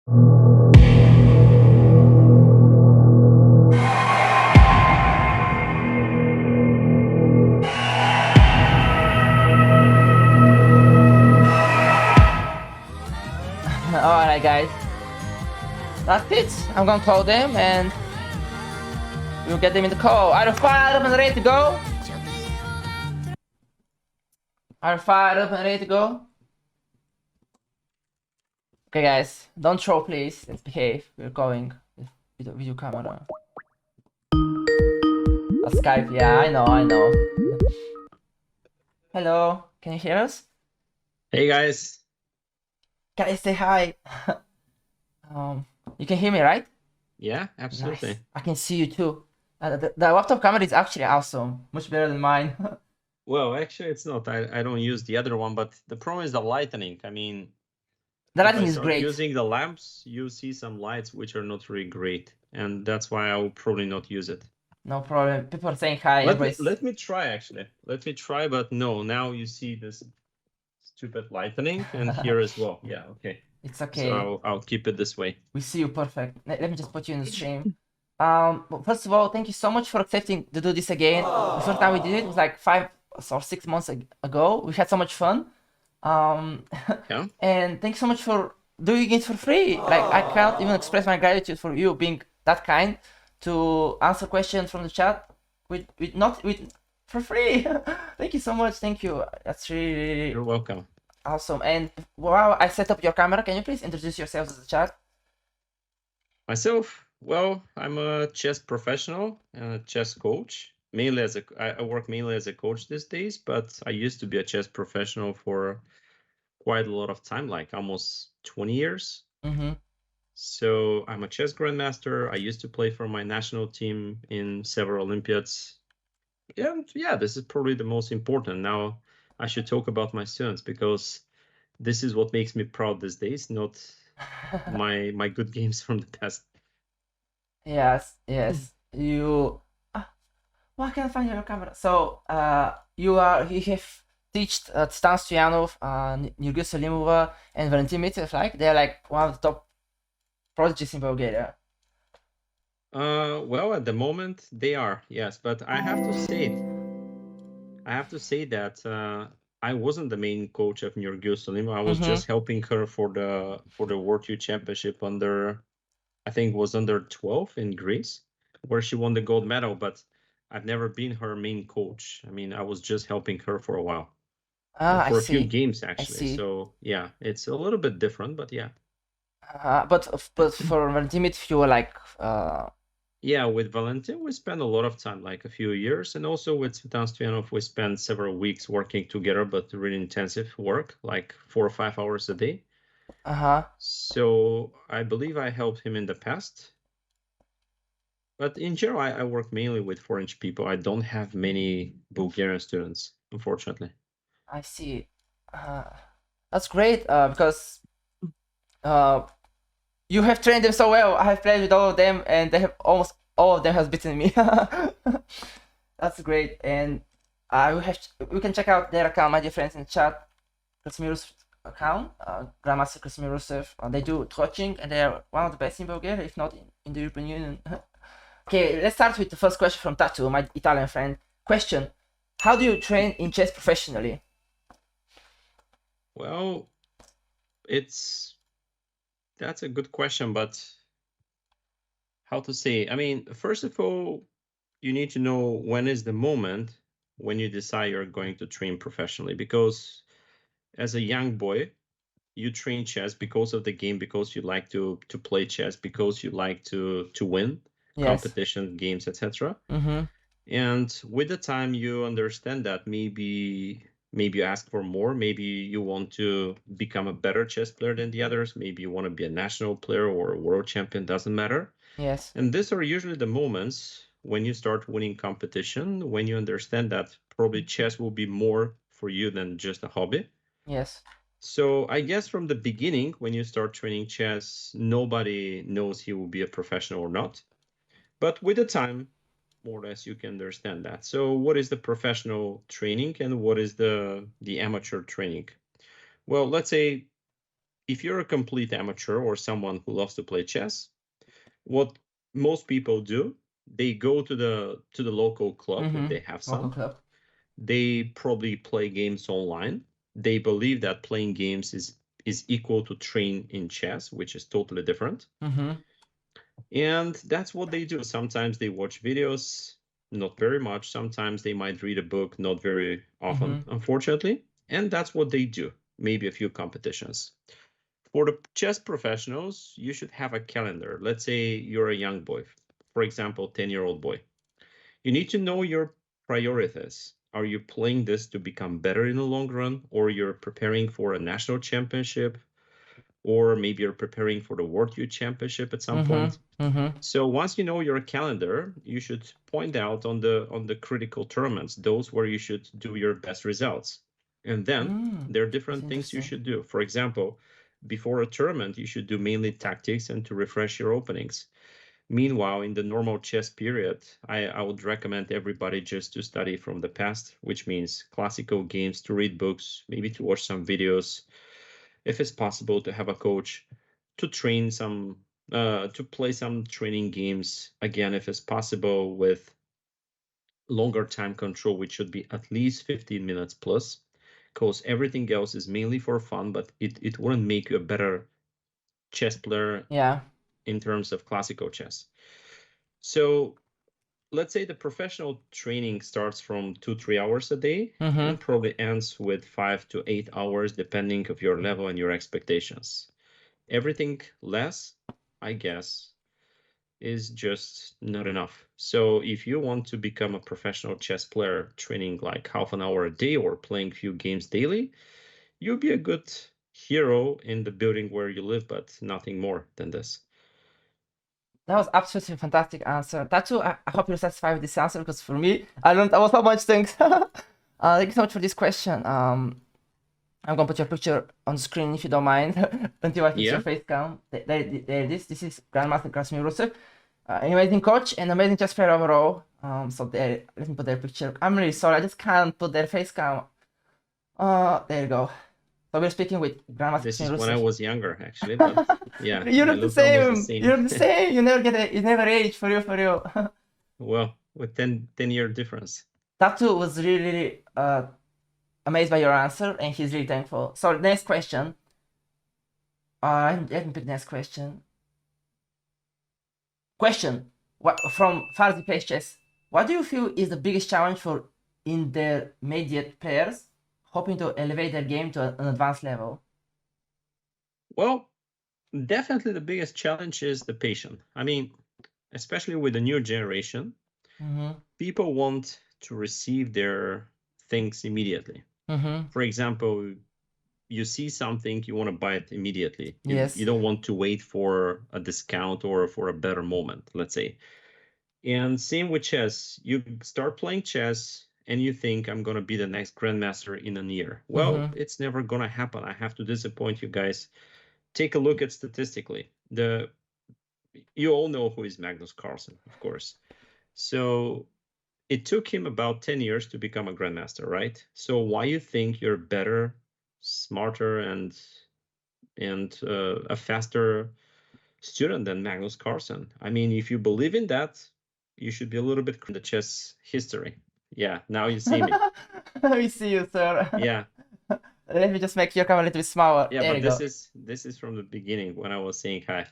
Alright, guys. That's it. I'm gonna call them and we'll get them in the call. Are you fired up and ready to go? Are you fired up and ready to go? Okay, guys. Don't throw, please. Let's behave. We're going with the video camera. A Skype, yeah, I know. Hello, can you hear us? Hey guys. Guys, say hi. You can hear me, right? Yeah, absolutely. Nice. I can see you too. The laptop camera is actually awesome. Much better than mine. Well, actually, it's not. I don't use the other one, but the problem is the lightning. I mean, The if lighting I is start great. using the lamps, you see some lights which are not really great, and that's why I will probably not use it. No problem. People are saying hi. Let me try actually. Let me try, but no. Now you see this stupid lightning, and here as well. Yeah, okay. It's okay. So I'll keep it this way. We see you perfect. Let me just put you in the stream. Well, first of all, thank you so much for accepting to do this again. The first time we did it was like 5 or 6 months ago. We had so much fun. Yeah. And thank you so much for doing it for free. Like, I can't even express my gratitude for you being that kind to answer questions from the chat for free. Thank you so much. Thank you. That's really You're welcome. Awesome. And wow, I set up your camera. Can you please introduce yourselves as a chat? Myself, well, I'm a chess professional and a chess coach. Mainly I work mainly as a coach these days, but I used to be a chess professional for quite a lot of time, like almost 20 years. Mm-hmm. So I'm a chess grandmaster. I used to play for my national team in several Olympiads. And yeah, this is probably the most important. Now I should talk about my students because this is what makes me proud these days, not my good games from the past. Yes. You. Why can't I find your camera? So, you have teached Stan Stoyanov, Nurgis Salimova, and Valentin Mitsev. Like, they're like one of the top prodigies in Bulgaria. Well, at the moment they are, yes, but I have to say that I wasn't the main coach of Nurgis Salimova. I was just helping her for the World Youth Championship under 12 in Greece, where she won the gold medal, but I've never been her main coach. I mean, I was just helping her for a while. For a few games, actually. So, yeah, it's a little bit different, but yeah. But for Valentin Mitsev, you were like... Yeah, with Valentin, we spent a lot of time, like a few years. And also with Stan Stoyanov, we spent several weeks working together, but really intensive work, like 4 or 5 hours a day. So I believe I helped him in the past. But in general, I work mainly with foreign people. I don't have many Bulgarian students, unfortunately. I see. That's great because you have trained them so well. I have played with all of them, and they have almost all of them has beaten me. That's great, and we can check out their account, my dear friends, in the chat. Krasimir's account, Grandmaster Krasimir Rusev. They do coaching, and they are one of the best in Bulgaria, if not in the European Union. Okay, let's start with the first question from Tatu, my Italian friend. Question: how do you train in chess professionally? Well, that's a good question, but how to say? I mean, first of all, you need to know when is the moment when you decide you're going to train professionally, because as a young boy, you train chess because of the game, because you like to play chess, because you like to win competition games, etc. And with the time, you understand that maybe you ask for more. Maybe you want to become a better chess player than the others. Maybe you want to be a national player or a world champion, doesn't matter. Yes. And these are usually the moments when you start winning competition, when you understand that probably chess will be more for you than just a hobby. Yes. So I guess from the beginning, when you start training chess, nobody knows he will be a professional or not. But with the time, more or less, you can understand that. So what is the professional training and what is the amateur training? Well, let's say if you're a complete amateur or someone who loves to play chess, what most people do, they go to the local club if they have Local some. club. They probably play games online. They believe that playing games is equal to train in chess, which is totally different. And that's what they do. Sometimes they watch videos, not very much. Sometimes they might read a book, not very often, unfortunately. And that's what they do. Maybe a few competitions. For the chess professionals, you should have a calendar. Let's say you're a young boy, for example, 10-year-old boy. You need to know your priorities. Are you playing this to become better in the long run, or you're preparing for a national championship, or maybe you're preparing for the World Youth Championship at some point? So once you know your calendar, you should point out on the critical tournaments, those where you should do your best results. And then there are different things you should do. For example, before a tournament, you should do mainly tactics and to refresh your openings. Meanwhile, in the normal chess period, I would recommend everybody just to study from the past, which means classical games, to read books, maybe to watch some videos, if it's possible to have a coach, to train some, to play some training games, again, if it's possible, with longer time control, which should be at least 15 minutes plus, because everything else is mainly for fun, but it wouldn't make you a better chess player in terms of classical chess. So let's say the professional training starts from 2-3 hours a day and probably ends with 5 to 8 hours, depending of your level and your expectations. Everything less, I guess, is just not enough. So if you want to become a professional chess player, training like half an hour a day or playing few games daily, you'll be a good hero in the building where you live, but nothing more than this. That was absolutely fantastic answer. Tatu, I hope you're satisfied with this answer, because for me, I learned about so much things. Thank you so much for this question. I'm gonna put your picture on the screen if you don't mind, until I fix your face cam. There it is. This is Grandmaster Krasimir Rusev, an amazing coach and amazing chess player overall. So there, let me put their picture. I'm really sorry, I just can't put their face cam. There you go. So we're speaking with Grandmaster This Krasimir is Rusev. when I was younger, actually, but yeah, you I look the look almost the same. same. You look the same. You never age, for real, for real. Well, with 10-year difference. Tatu was really amazed by your answer, and he's really thankful. So next question. Let me pick the next question. Question. What from Farzi Plays Chess? What do you feel is the biggest challenge for intermediate players hoping to elevate their game to an advanced level? Well, definitely the biggest challenge is the patient. I mean, especially with the new generation, people want to receive their things immediately. For example, you see something, you want to buy it immediately. You don't want to wait for a discount or for a better moment, let's say. And same with chess. You start playing chess and you think, I'm going to be the next grandmaster in a year. Well, it's never going to happen. I have to disappoint you guys. Take a look at statistically. You all know who is Magnus Carlsen, of course. So it took him about 10 years to become a grandmaster, right? So why you think you're better, smarter, and a faster student than Magnus Carlsen? I mean, if you believe in that, you should be a little bit in the chess history. Yeah, now you see me. We see you, sir. Yeah. Let me just make your camera a little bit smaller. Yeah, there but you go. This is from the beginning when I was saying hi.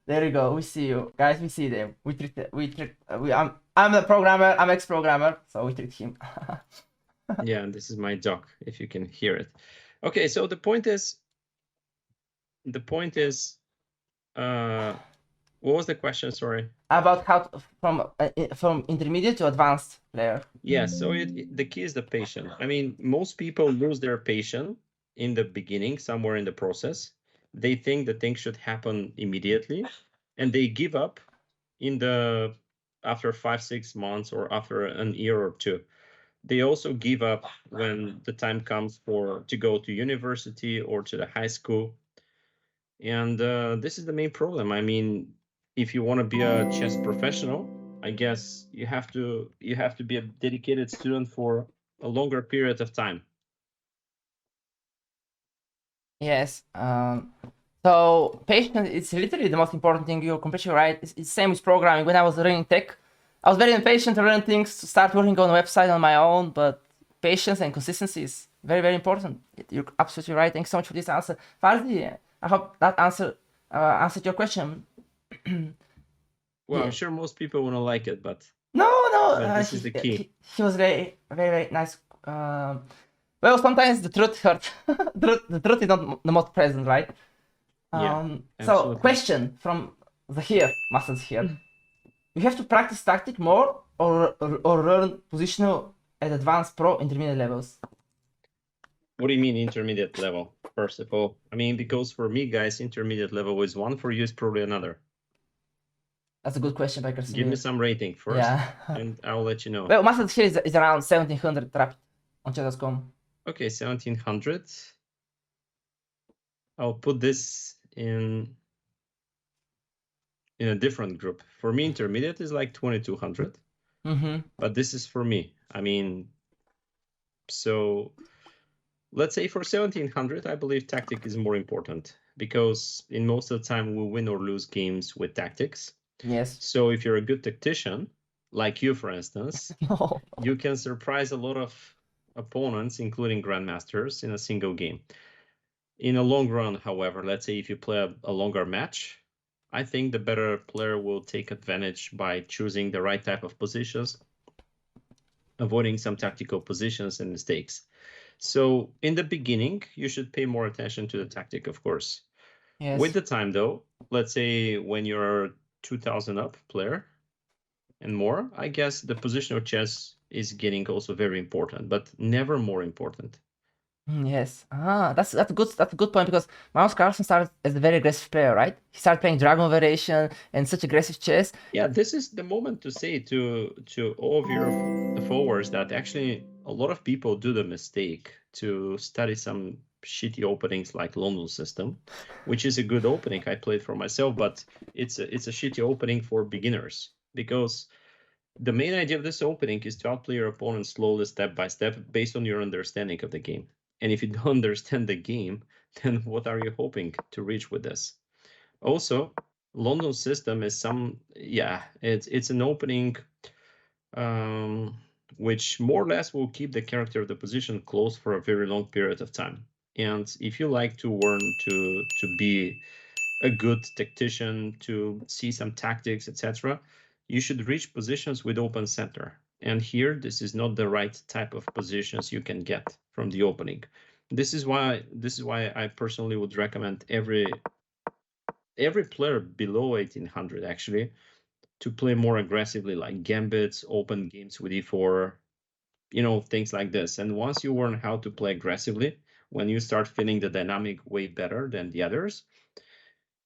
There you go. We see you, guys. We see them. I'm the programmer. I'm ex-programmer, so we treat him. Yeah, and this is my dog, if you can hear it. Okay, so the point is, what was the question? Sorry. About how from intermediate to advanced player. Yeah, so the key is the patient. I mean, most people lose their patience in the beginning, somewhere in the process. They think that things should happen immediately, and they give up after 5-6 months or after an year or two. They also give up when the time comes to go to university or to the high school. And this is the main problem. I mean, if you want to be a chess professional, I guess you have to be a dedicated student for a longer period of time. Yes. So patience is literally the most important thing. You're completely right. It's same with programming. When I was learning tech, I was very impatient to learn things, to start working on a website on my own. But patience and consistency is very, very important. You're absolutely right. Thanks so much for this answer, Farzi. I hope that answered your question. Well, Yeah. I'm sure most people want to like it, but No, this is the key. he was very, very, very nice. Well, sometimes the truth hurts. The truth is not the most present, right? Yeah, So absolutely. question from the here, masters here. You have to practice tactic more or learn positional at advanced pro intermediate levels? What do you mean intermediate level? First of all, I mean, because for me, guys, intermediate level is one, for you is probably another. That's a good question by Give me Krasimir. some rating first, Yeah. and I'll let you know. Well, masters here is around 1700 rapid on chess.com. Okay, 1700. I'll put this in a different group. For me, intermediate is like 2200. But this is for me. I mean, so let's say for 1700, I believe tactic is more important because in most of the time we win or lose games with tactics. Yes. So if you're a good tactician, like you, for instance, No. you can surprise a lot of opponents, including grandmasters, in a single game. In a long run, however, let's say if you play a longer match, I think the better player will take advantage by choosing the right type of positions, avoiding some tactical positions and mistakes. So in the beginning, you should pay more attention to the tactic, of course. Yes. With the time, though, let's say when you're 2000 up player and more, I guess the positional chess is getting also very important, but never more important. Yes. That's a good point because Magnus Carlsen started as a very aggressive player, right? He started playing Dragon Variation and such aggressive chess. Yeah, this is the moment to say to all of your forwards that actually a lot of people do the mistake to study some shitty openings like London system, which is a good opening. I played for myself, but it's a shitty opening for beginners because the main idea of this opening is to outplay your opponent slowly, step by step, based on your understanding of the game. And if you don't understand the game, then what are you hoping to reach with this? Also, London system is it's an opening which more or less will keep the character of the position closed for a very long period of time. And if you like to learn to be a good tactician, to see some tactics, etc., you should reach positions with open center. And here, this is not the right type of positions you can get from the opening. This is why I personally would recommend every player below 1800 actually to play more aggressively, like gambits, open games with e4, things like this. And once you learn how to play aggressively, when you start feeling the dynamic way better than the others,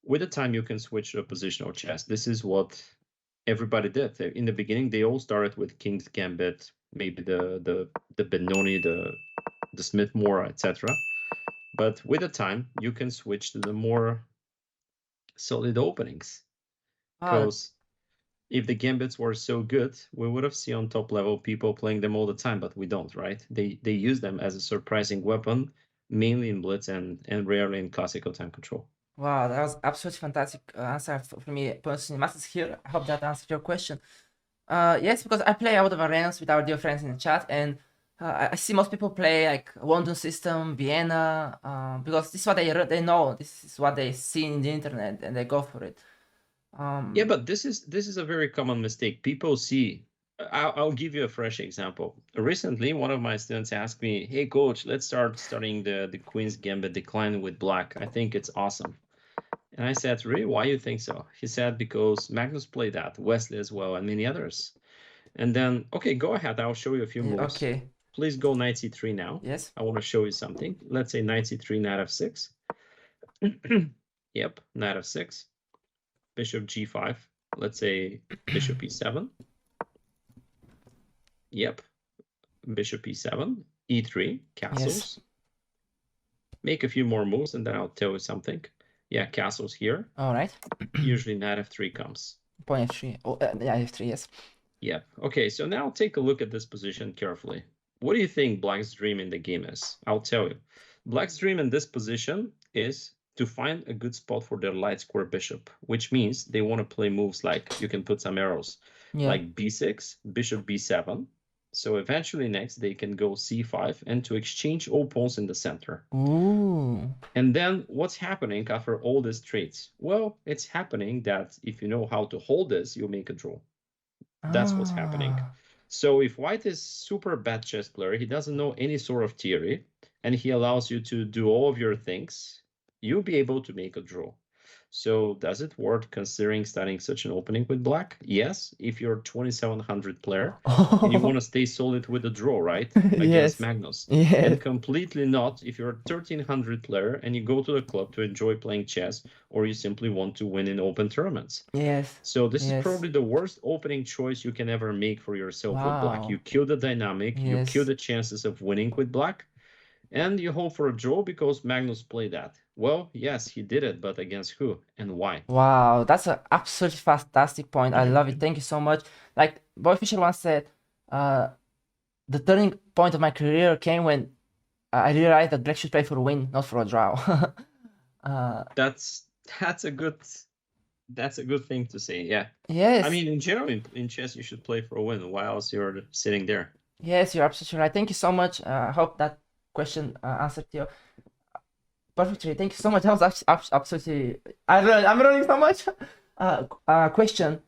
with the time you can switch to a positional chess. This is what everybody did in the beginning. They all started with King's Gambit, maybe the Benoni, the Smith Mora, etc. But with the time, you can switch to the more solid openings. Because if the gambits were so good, we would have seen on top level people playing them all the time, but we don't, right? They use them as a surprising weapon, mainly in blitz and rarely in classical time control. Wow, that was absolutely fantastic answer for me personally. Masters here. I hope that answered your question. Yes, because I play out of arenas with our dear friends in the chat, and I see most people play like London system, Vienna, because this is what they know. This is what they see in the internet, and they go for it. Yeah, but this is a very common mistake. People see. I'll give you a fresh example. Recently, one of my students asked me, "Hey, coach, let's start studying the Queen's Gambit Decline with Black. I think it's awesome." And I said, "Really? Why you think so?" He said, "Because Magnus played that, Wesley as well, and many others." And then, okay, go ahead. I'll show you a few moves. Okay. Please go knight c3 now. Yes. I want to show you something. Let's say knight c3, knight f6. Yep, knight f6. Bishop g5. Let's say bishop e7. Yep, bishop e7, e3, castles. Yes. Make a few more moves and then I'll tell you something. Yeah, castles here. All right. Usually knight f3 comes. Pawn f3. Oh, yeah, f3. Yes. Yeah. Okay, so now take a look at this position carefully. What do you think Black's dream in the game is? I'll tell you. Black's dream in this position is to find a good spot for their light square bishop, which means they want to play moves like you can put some arrows Yeah. like b6, bishop b7. So eventually next they can go c5 and to exchange all pawns in the center. Ooh. And then what's happening after all these traits? Well, it's happening that if you know how to hold this, you make a draw. That's what's happening. Ah. So if white is super bad chess player, he doesn't know any sort of theory, and he allows you to do all of your things, you'll be able to make a draw. So does it worth considering starting such an opening with black? Yes, if you're 2700 player and you want to stay solid with a draw, right? Against Yes. Magnus. Yes. And completely not if you're a 1300 player and you go to the club to enjoy playing chess, or you simply want to win in open tournaments. Yes. So this is Yes. probably the worst opening choice you can ever make for yourself with black. Wow. You kill the dynamic, you Yes. kill the chances of winning with black, and you hope for a draw because Magnus played that. Well, yes, he did it, but against who and why? Wow, that's an absolutely fantastic point. I love it. Thank you so much. Like Boy Fischer once said, the turning point of my career came when I realized that black should play for a win, not for a draw. That's a good thing to say. Yeah. Yes. I mean, in general, in chess, you should play for a win. Why else you're sitting there? Yes, you're absolutely right. Thank you so much. I hope that question answered you perfectly. Thank you so much. That was absolutely. I'm learning so much. Question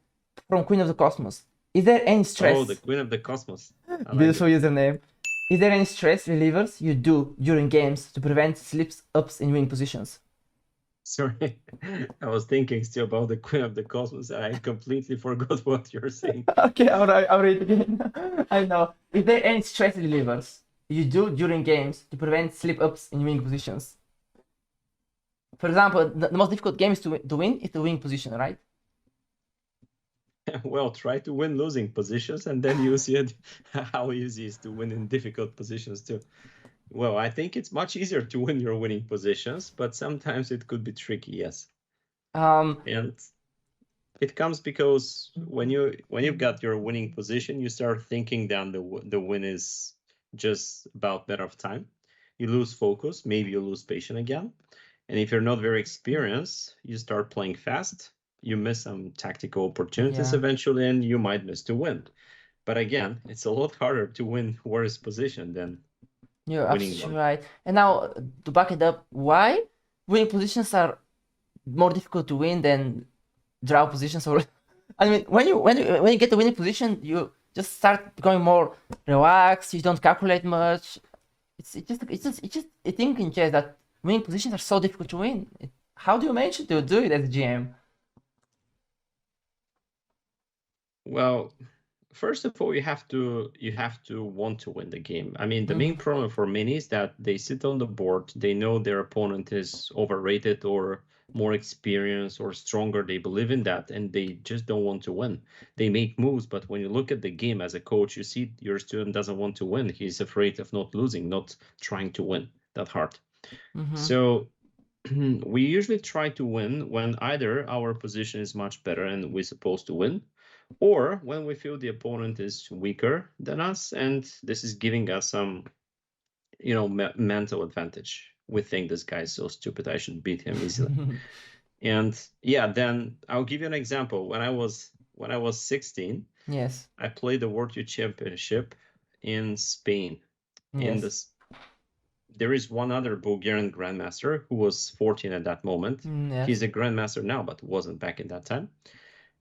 from Queen of the Cosmos. Is there any stress? Oh, the Queen of the Cosmos. Beautiful username. Is there any stress relievers you do during games to prevent slips ups in winning positions? Sorry, I was thinking still about the Queen of the Cosmos. I completely forgot what you're saying. Okay, I'll read again. I know. Is there any stress relievers you do during games to prevent slip ups in winning positions? For example, the most difficult game is to win is the winning position, right? Well, try to win losing positions, and then you see how easy it is to win in difficult positions too. Well, I think it's much easier to win your winning positions, but sometimes it could be tricky, yes. And it comes because when you've got your winning position, you start thinking that the win is just about matter of time. You lose focus, maybe you lose patience again. And if you're not very experienced, you start playing fast, you miss some tactical opportunities eventually, and you might miss to win. But again, it's a lot harder to win worse position than You're winning absolutely one. right. And now to back it up, why winning positions are more difficult to win than draw positions? Or I mean, when you get the winning position, you just start becoming more relaxed. You don't calculate much. It's just a thing in chess that winning positions are so difficult to win. How do you manage to do it as a GM? Well, first of all, you have to want to win the game. I mean, the main problem for many is that they sit on the board, they know their opponent is overrated or more experienced or stronger. They believe in that, and they just don't want to win. They make moves, but when you look at the game as a coach, you see your student doesn't want to win. He's afraid of not losing, not trying to win that hard. So we usually try to win when either our position is much better and we're supposed to win, or when we feel the opponent is weaker than us and this is giving us some mental advantage. We think this guy is so stupid, I should beat him easily. And yeah, then I'll give you an example. When I was 16, yes, I played the World Youth Championship in Spain. In this, there is one other Bulgarian grandmaster who was 14 at that moment. He's a grandmaster now, but wasn't back in that time.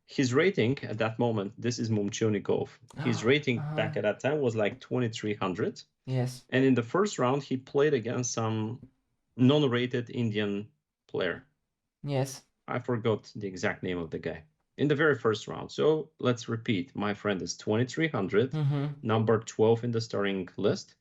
His rating at that moment, this is Momchonikov. His rating back at that time was like 2300. Yes. And in the first round, he played against some non-rated Indian player. Yes. I forgot the exact name of the guy. In the very first round. So let's repeat. My friend is 2300, number 12 in the starting list,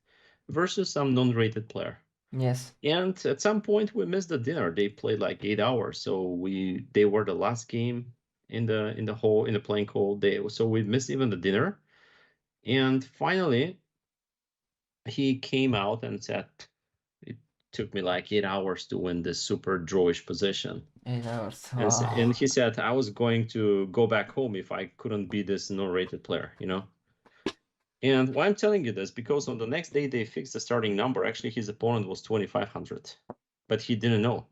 versus some non-rated player. Yes. And at some point we missed the dinner. They played like 8 hours. So they were the last game in the playing hall. So we missed even the dinner. And finally he came out and said, it took me like 8 hours to win this super drawish position. 8 hours. And he said I was going to go back home if I couldn't be this non-rated player, And why I'm telling you this, because on the next day they fixed the starting number. Actually, his opponent was 2500. but he didn't know.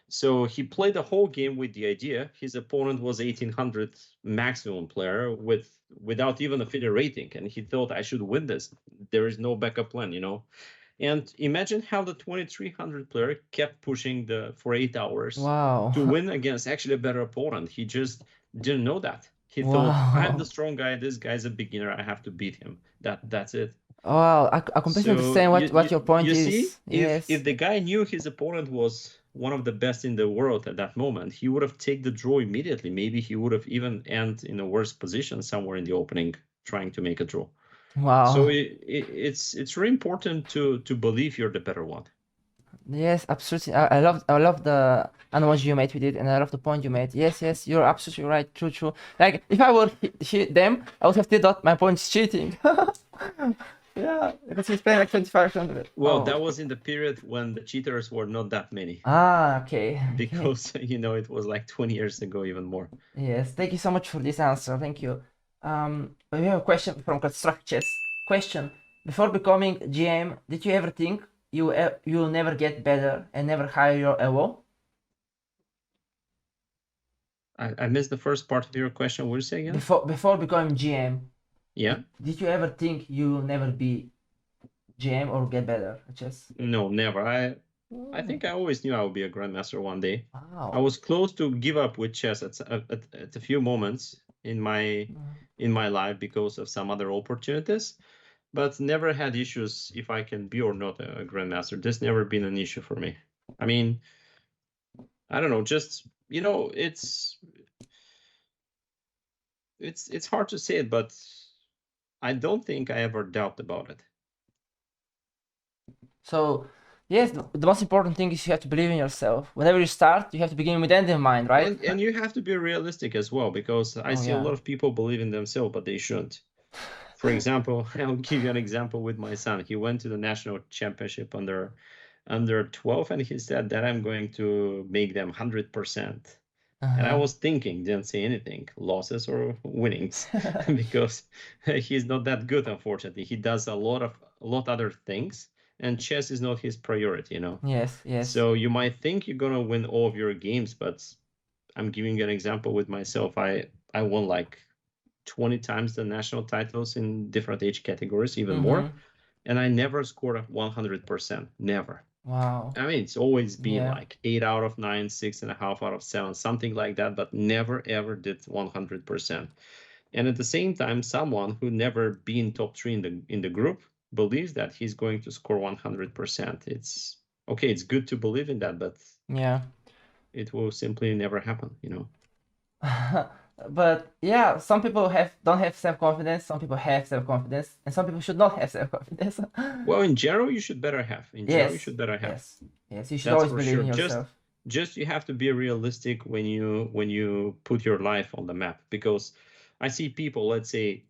So he played the whole game with the idea his opponent was 1800 maximum player without even a FIDE rating, and he thought I should win this. There is no backup plan, you know. And imagine how the 2300 player kept pushing for 8 hours Wow. to win against actually a better opponent. He just didn't know that. He thought I'm Wow. the strong guy. This guy's a beginner. I have to beat him. That's it. Wow. I completely So understand what your point you see, is. Yes. if the guy knew his opponent was one of the best in the world at that moment, he would have taken the draw immediately. Maybe he would have even ended in a worse position somewhere in the opening, trying to make a draw. Wow. So it's really important to believe you're the better one. Yes, absolutely. I love the analogy you made with it, and I love the point you made. Yes, you're absolutely right. True. Like if I were them, I would have still thought my point's cheating. Yeah, because he's playing like 2500. Well, Oh. that was in the period when the cheaters were not that many. Okay. Because it was like 20 years ago, even more. Yes, thank you so much for this answer. Thank you. We have a question from Construct Chess. Question: before becoming GM, did you ever think you'll never get better and never hire your EVO? I missed the first part of your question. What did you say again? Before becoming GM, yeah. Did you ever think you'll never be GM or get better at chess? No, never. I think I always knew I would be a grandmaster one day. Wow. I was close to give up with chess at a few moments in my life because of some other opportunities, but never had issues if I can be or not a grandmaster. This never been an issue for me. I mean, I don't know, just it's hard to say it, but I don't think I ever doubt about it. So, yes, the most important thing is you have to believe in yourself. Whenever you start, you have to begin with end in mind, right? And you have to be realistic as well, because I see a lot of people believe in themselves, but they shouldn't. For example, I'll give you an example with my son. He went to the national championship under 12, and he said that I'm going to make them 100%. And I was thinking, didn't say anything, losses or winnings, because he's not that good, unfortunately. He does a lot other things, and chess is not his priority, you know. Yes. So you might think you're gonna win all of your games, but I'm giving you an example with myself. I won like 20 times the national titles in different age categories, even more, and I never scored a 100%. Never. Wow. I mean, it's always been like 8 out of 9, 6.5 out of 7, something like that, but never ever did 100%. And at the same time, someone who never been top 3 in the group believes that he's going to score 100%. It's okay. It's good to believe in that, but it will simply never happen, you know. But yeah, some people don't have self-confidence, some people have self-confidence, and some people should not have self-confidence. Well, in general, you should better have. Yes, you should always believe in sure. yourself. Just you have to be realistic when you put your life on the map, because I see people, let's say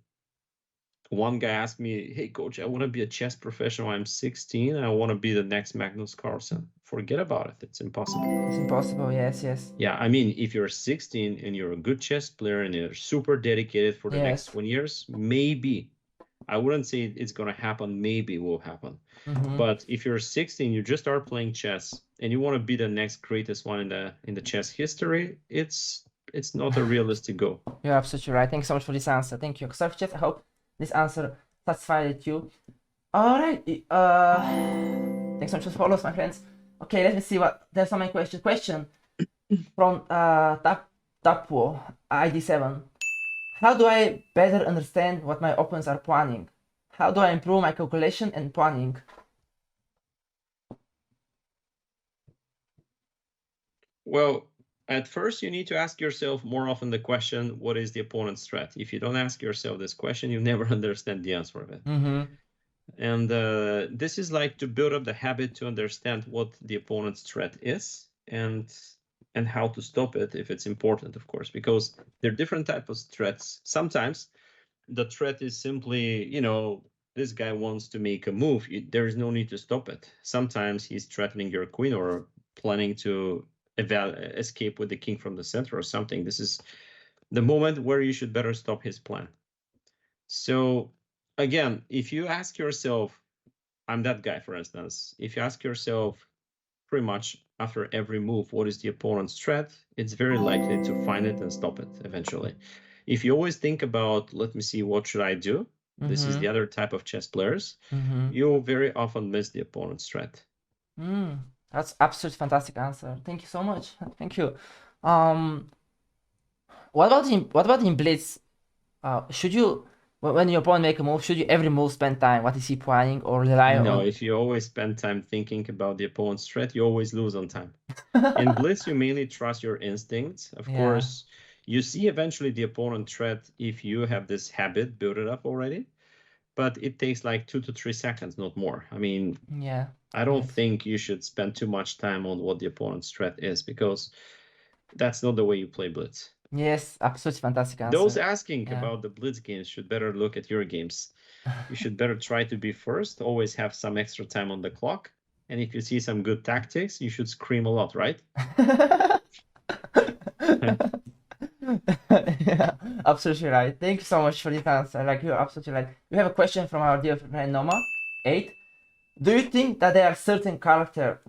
one guy asked me, hey coach, I want to be a chess professional. I'm 16. I want to be the next Magnus Carlsen. Forget about it. It's impossible. It's impossible. Yes. Yeah, I mean, if you're 16 and you're a good chess player and you're super dedicated for the next 20 years, maybe. I wouldn't say it's going to happen. Maybe it will happen. But if you're 16, you just start playing chess and you want to be the next greatest one in the chess history, it's not a realistic goal. You're absolutely right. Thank you so much for this answer. Thank you. Surf Chat, I hope this answer satisfied you. Alright. Thanks so much for the follows, my friends. Okay, let me see what there's so many questions. Question from Tapwo ID7. How do I better understand what my opponents are planning? How do I improve my calculation and planning? Well, at first you need to ask yourself more often the question, what is the opponent's threat? If you don't ask yourself this question, you never understand the answer of it. And this is like to build up the habit to understand what the opponent's threat is and how to stop it if it's important, of course, because there are different types of threats. Sometimes the threat is simply, this guy wants to make a move. There is no need to stop it. Sometimes he's threatening your queen or planning to escape with the king from the center or something. This is the moment where you should better stop his plan. So again, if you ask yourself, I'm that guy, for instance, if you ask yourself, pretty much after every move what is the opponent's threat, it's very likely to find it and stop it eventually. If you always think about, let me see, what should I do? This is the other type of chess players. You'll very often miss the opponent's threat. That's absolutely fantastic answer. Thank you so much. Thank you. What about in Blitz? Should you, when your opponent make a move, should you every move spend time? What is he planning or rely No, on? if you always spend time thinking about the opponent's threat, you always lose on time. In Blitz, you mainly trust your instincts. Of course, you see eventually the opponent threat if you have this habit built it up already, but it takes like 2 to 3 seconds, not more. I mean, I don't think you should spend too much time on what the opponent's threat is, because that's not the way you play Blitz. Yes, absolutely fantastic answer. Those asking about the Blitz games should better look at your games. You should better try to be first, always have some extra time on the clock. And if you see some good tactics, you should scream a lot, right? Yeah, absolutely right. Thank you so much for this answer. Like, you're absolutely right. We have a question from our dear friend Noma8. Do you think that there are certain character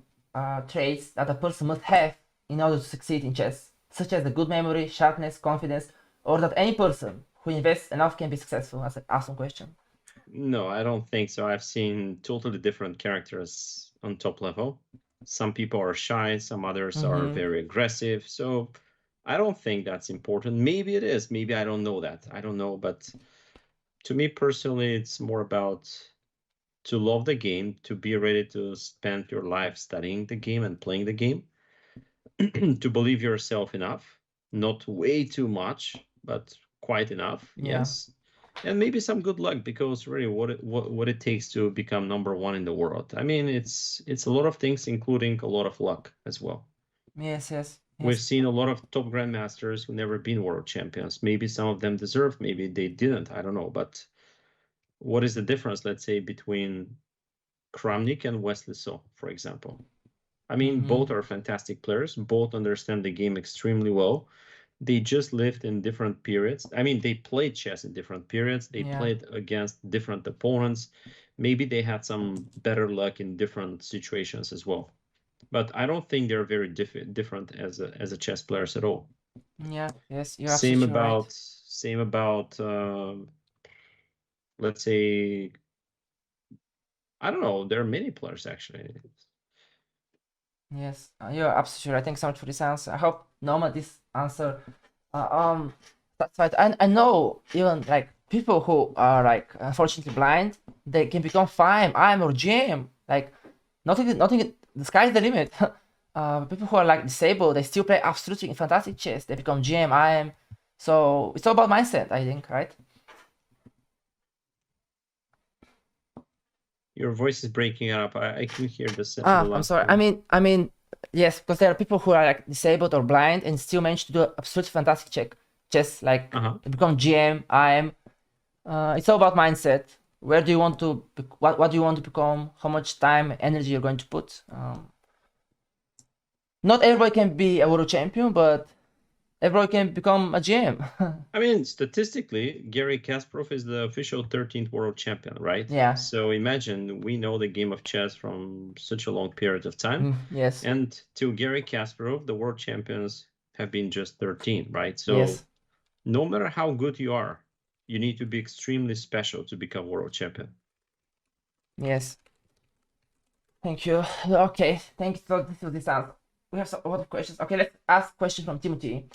traits that a person must have in order to succeed in chess, such as the good memory, sharpness, confidence, or that any person who invests enough can be successful? That's an awesome question. No, I don't think so. I've seen totally different characters on top level. Some people are shy, some others are very aggressive. So I don't think that's important. Maybe it is. Maybe I don't know that. I don't know. But to me personally, it's more about to love the game, to be ready to spend your life studying the game and playing the game, to believe yourself enough, not way too much, but quite enough. Yes. And maybe some good luck, because really what it takes to become number one in the world. I mean, it's a lot of things, including a lot of luck as well. Yes. We've seen a lot of top grandmasters who never been world champions. Maybe some of them deserved, maybe they didn't. I don't know. But what is the difference, let's say, between Kramnik and Wesley So, for example? I mean, both are fantastic players. Both understand the game extremely well. They just lived in different periods. I mean, they played chess in different periods. They played against different opponents. Maybe they had some better luck in different situations as well. But I don't think they're very different as a chess players at all. Yes, you're Same absolutely right. Same about let's say, I don't know. There are many players actually. Yes, you're absolutely right. Thanks so much for this answer. I hope Norma this answer. That's right. I know even like people who are like unfortunately blind, they can become fine. I'm or GM. Like nothing. The sky's the limit. People who are like disabled, they still play absolutely fantastic chess. They become GM, IM. So it's all about mindset, I think, right? Your voice is breaking up. I couldn't hear this. I'm sorry. I mean, yes, because there are people who are like disabled or blind and still manage to do absolutely fantastic chess. Like they become GM, IM. It's all about mindset. Where do you want to? What do you want to become? How much time, energy you're going to put? Not everybody can be a world champion, but everybody can become a GM. I mean, statistically, Garry Kasparov is the official 13th world champion, right? Yeah. So imagine, we know the game of chess from such a long period of time. Yes. And to Garry Kasparov, the world champions have been just 13, right? So no matter how good you are, you need to be extremely special to become world champion. Yes. Thank you. Okay, thank you for this answer. We have a lot of questions. Okay, let's ask a question from Timothy.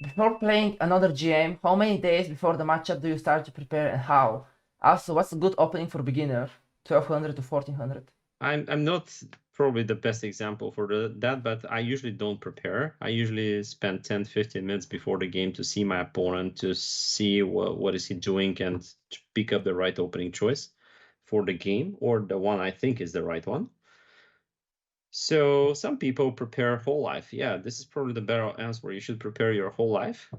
Before playing another GM, how many days before the matchup do you start to prepare and how? Also, what's a good opening for beginner? 1200 to 1400. I'm not probably the best example for that, but I usually don't prepare. I usually spend 10-15 minutes before the game to see my opponent, to see what is he doing, and to pick up the right opening choice for the game, or the one I think is the right one. So some people prepare whole life. Yeah, this is probably the better answer. You should prepare your whole life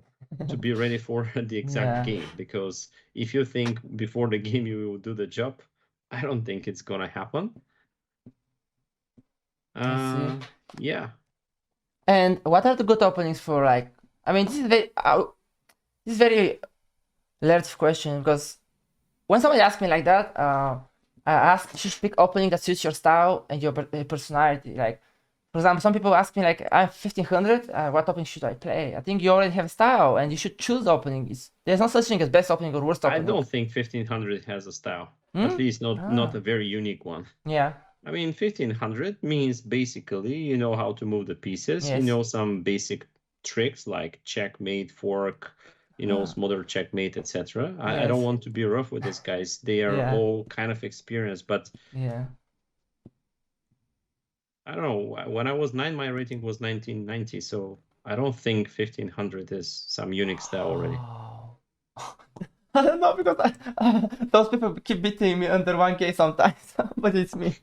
to be ready for the exact game. Because if you think before the game you will do the job, I don't think it's gonna happen. Yeah. And what are the good openings for, like? I mean, this is very relative question, because when somebody asks me like that, I ask, you should pick opening that suits your style and your personality. Like, For example, some people ask me like, I'm 1500, what opening should I play? I think you already have a style and you should choose the opening. There's no such thing as best opening or worst I opening. don't think 1500 has a style. At Hmm? least not Ah, a very unique one. yeah, I mean, 1500 means basically you know how to move the pieces. You yes. know some basic tricks like checkmate, fork, smothered checkmate, etc. I don't Yes. want to be rough with these guys. They are Yeah, all kind of experienced, but yeah. I don't know. When I was 9, my rating was 1990, so I don't think 1500 is some unique style already. Oh. I don't know because those people keep beating me under 1K sometimes, but it's me.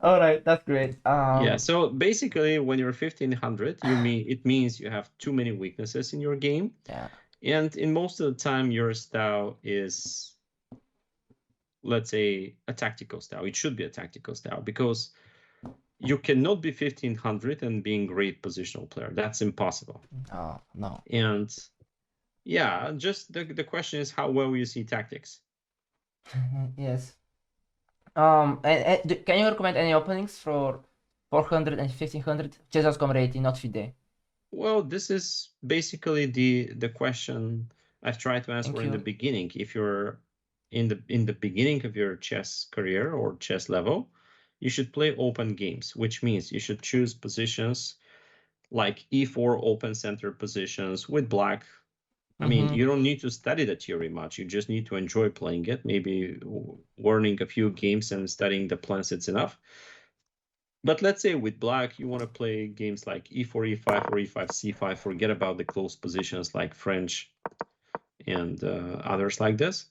All right, that's great. Yeah, so basically when you're 1500, it means you have too many weaknesses in your game. Yeah. And in most of the time your style is, let's say, a tactical style. It should be a tactical style because you cannot be 1500 and being great positional player. That's impossible. Oh no. And yeah, just the question is how well you see tactics. Yes. Can you recommend any openings for 400 and 1500? Jesus rating, not FIDE. Well, this is basically the question I've tried to answer Thank in the you. beginning. If you're in the beginning of your chess career or chess level, you should play open games, which means you should choose positions like e4 open center positions with black. I mean, you don't need to study the theory much. You just need to enjoy playing it. Maybe learning a few games and studying the plans, it's enough. But let's say with black, you want to play games like e4, e5, or e5, c5. Forget about the close positions like French and others like this.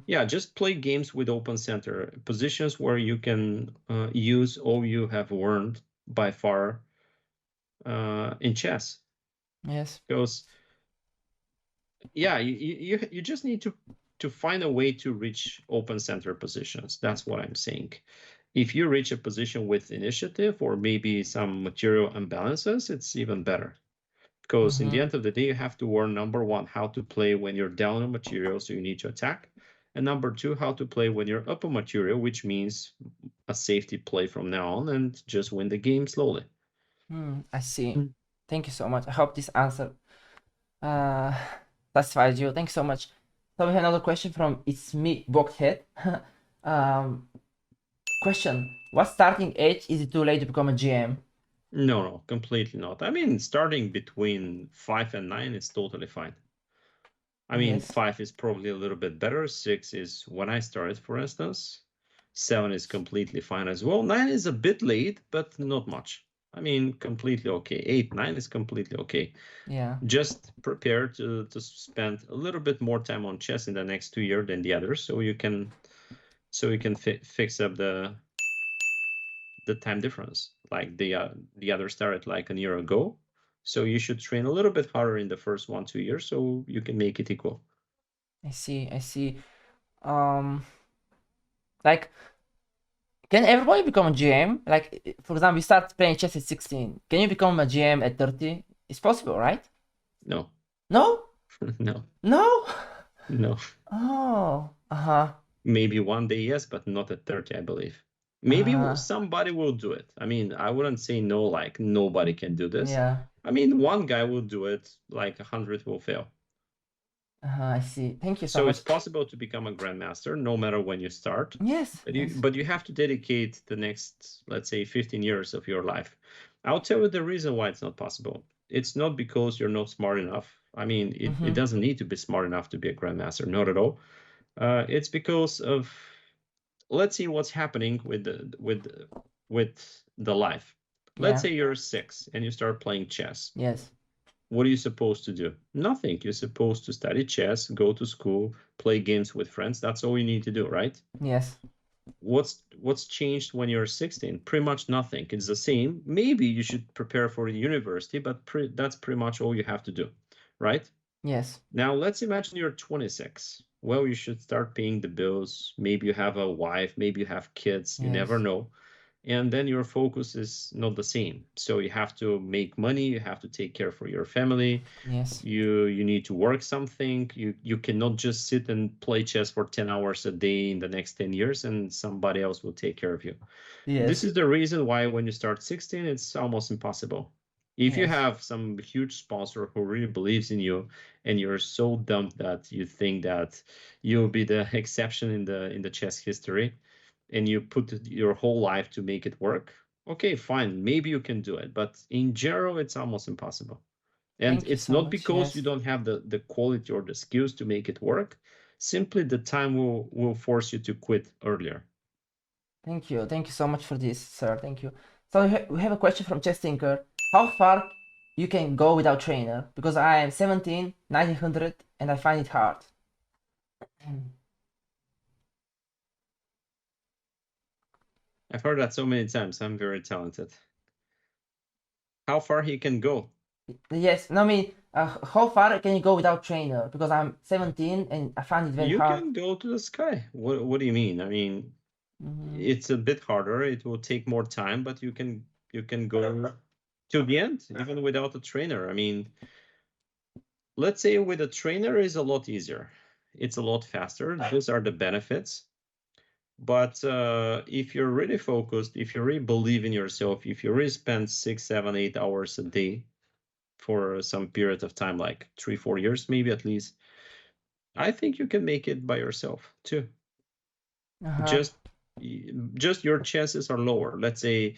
Yeah, just play games with open center positions where you can use all you have learned by far in chess. Yes. Because yeah, you just need to find a way to reach open center positions. That's what I'm saying. If you reach a position with initiative or maybe some material imbalances, it's even better. Because in the end of the day, you have to learn, number one, how to play when you're down on material, so you need to attack. And number two, how to play when you're up on material, which means a safety play from now on and just win the game slowly. I see. Thank you so much. I hope this answer satisfies you. Thank you so much. So we have another question from It's Me Bockhead. Question: what starting age is it too late to become a GM? No, completely not. I mean, starting between 5 and 9 is totally fine. I mean, Yes. 5 is probably a little bit better. 6 is when I started, for instance. 7 is completely fine as well. 9 is a bit late, but not much. I mean, completely okay. 8, 9 is completely okay. Yeah. Just prepare to spend a little bit more time on chess in the next 2 years than the others, so you can fix up the time difference. Like the other started like a year ago, so you should train a little bit harder in the first 1-2 years so you can make it equal. I see. I see. Like, can everybody become a GM? Like, for example, you start playing chess at 16. Can you become a GM at 30? It's possible, right? No. No? No. No? No. Oh. Uh-huh. Maybe one day, yes, but not at 30, I believe. Maybe Uh-huh. somebody will do it. I mean, I wouldn't say no, like nobody can do this. Yeah. I mean, one guy will do it, like 100 will fail. Uh-huh. I see. Thank you so So much. it's possible to become a grandmaster no matter when you start. Yes. But you have to dedicate the next, let's say, 15 years of your life. I'll tell you the reason why it's not possible. It's not because you're not smart enough. I mean, it doesn't need to be smart enough to be a grandmaster, not at all. It's because of, let's see what's happening with the life. Let's say you're 6 and you start playing chess. Yes. What are you supposed to do? Nothing. You're supposed to study chess, go to school, play games with friends. That's all you need to do, right? Yes. What's changed when you're 16? Pretty much nothing. It's the same. Maybe you should prepare for the university, but that's pretty much all you have to do, right? Yes. Now let's imagine you're 26. Well, you should start paying the bills. Maybe you have a wife, maybe you have kids, you never Yes. know. and then your focus is not the same. So you have to make money, you have to take care for your family, Yes. you need to work something. You cannot just sit and play chess for 10 hours a day in the next 10 years and somebody else will take care of you. This Yes. is the reason why when you start 16, it's almost impossible. If you Yes. have some huge sponsor who really believes in you and you're so dumb that you think that you'll be the exception in the chess history and you put your whole life to make it work, okay, fine, maybe you can do it, but in general it's almost impossible. And Thank you it's so not much. because you Yes. don't have the quality or the skills to make it work, simply the time will force you to quit earlier. Thank you. Thank you so much for this, sir. Thank you. So we have a question from Chess Tinker. How far you can go without trainer? Because I am 17, 1900, and I find it hard. I've heard that so many times. I'm very talented. How far he can go? Yes, no, I mean, how far can you go without trainer? Because I'm 17 and I find it very You hard. can go to the sky. What do you mean? I mean, it's a bit harder. It will take more time, but you can go to the end even without a trainer. I mean, let's say with a trainer is a lot easier. It's a lot faster. Those are the benefits. But if you're really focused, if you really believe in yourself, if you really spend 6, 7, 8 hours a day for some period of time, like 3, 4 years, maybe at least, I think you can make it by yourself too. Uh-huh. Just just your chances are lower. Let's say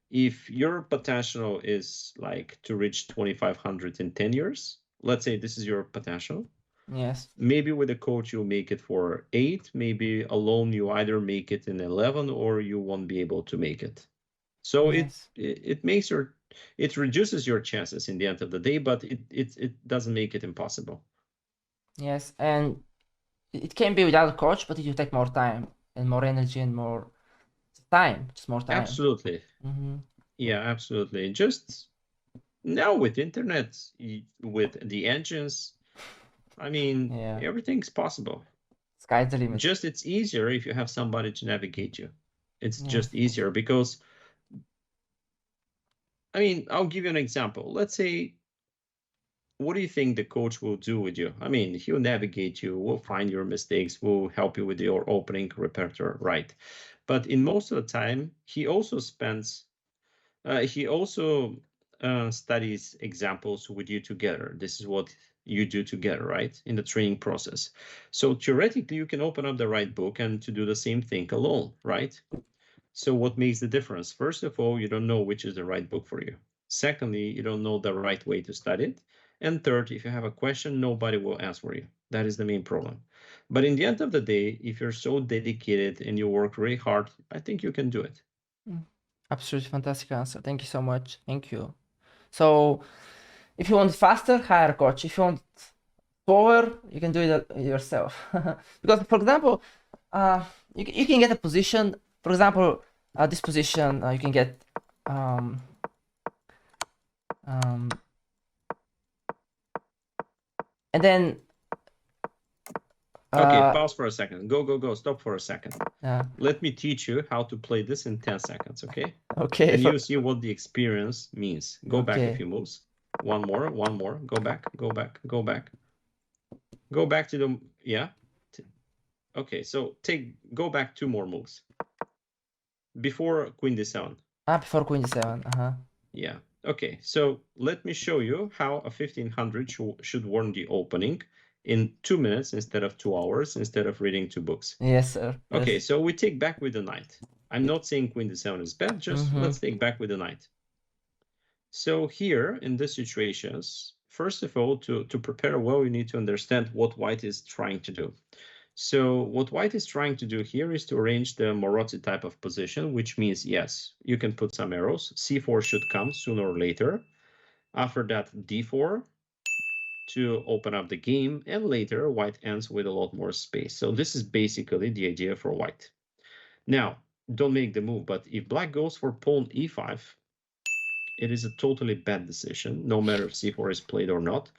if your potential is like to reach 2500 in 10 years, let's say this is your potential. Yes. Maybe with a coach you'll make it for 8, maybe alone you either make it in 11 or you won't be able to make it. So Yes. it makes it reduces your chances in the end of the day, but it doesn't make it impossible. Yes. And it can be without a coach, but it will take more time and more energy and more time. Just more time. Absolutely. Yeah, absolutely. Just now with internet, with the engines, I mean, Yeah. everything's possible. Sky's the limit. Just it's easier if you have somebody to navigate you. It's Yes. just easier because, I mean, I'll give you an example. Let's say, what do you think the coach will do with you? I mean, he'll navigate you, will find your mistakes, will help you with your opening repertoire, right? But in most of the time, he also studies examples with you together. This is what you do together, right? In the training process. So theoretically, you can open up the right book and to do the same thing alone, right? So what makes the difference? First of all, you don't know which is the right book for you. Secondly, you don't know the right way to study it. And third, if you have a question, nobody will answer you. That is the main problem. But in the end of the day, if you're so dedicated and you work really hard, I think you can do it. Absolutely fantastic answer. Thank you so much. Thank you. So, if you want faster, hire a coach. If you want slower, you can do it yourself. Because, for example, you can get a position. For example, this position you can get. Um, um, and then. Okay, pause for a second. Go. Stop for a second. Yeah. Let me teach you how to play this in 10 seconds, okay? Okay. And you see what the experience means. Go back a Okay. few moves. One more. Go back. Go back to the, yeah. Okay, so go back 2 more moves. Before Queen D7. Before Queen D7. Uh-huh. Yeah. Okay, so let me show you how a 1500 should warn the opening in 2 minutes instead of 2 hours, instead of reading 2 books. Yes, sir. Okay, Yes. so we take back with the knight. I'm not saying Queen D7 is bad, just let's take back with the knight. So here, in these situations, first of all, to prepare well, you need to understand what white is trying to do. So what white is trying to do here is to arrange the Morozzi type of position, which means, yes, you can put some arrows. C4 should come sooner or later. After that, D4 to open up the game, and later white ends with a lot more space. So this is basically the idea for white. Now, don't make the move, but if black goes for pawn E5, it is a totally bad decision, no matter if C4 is played or not,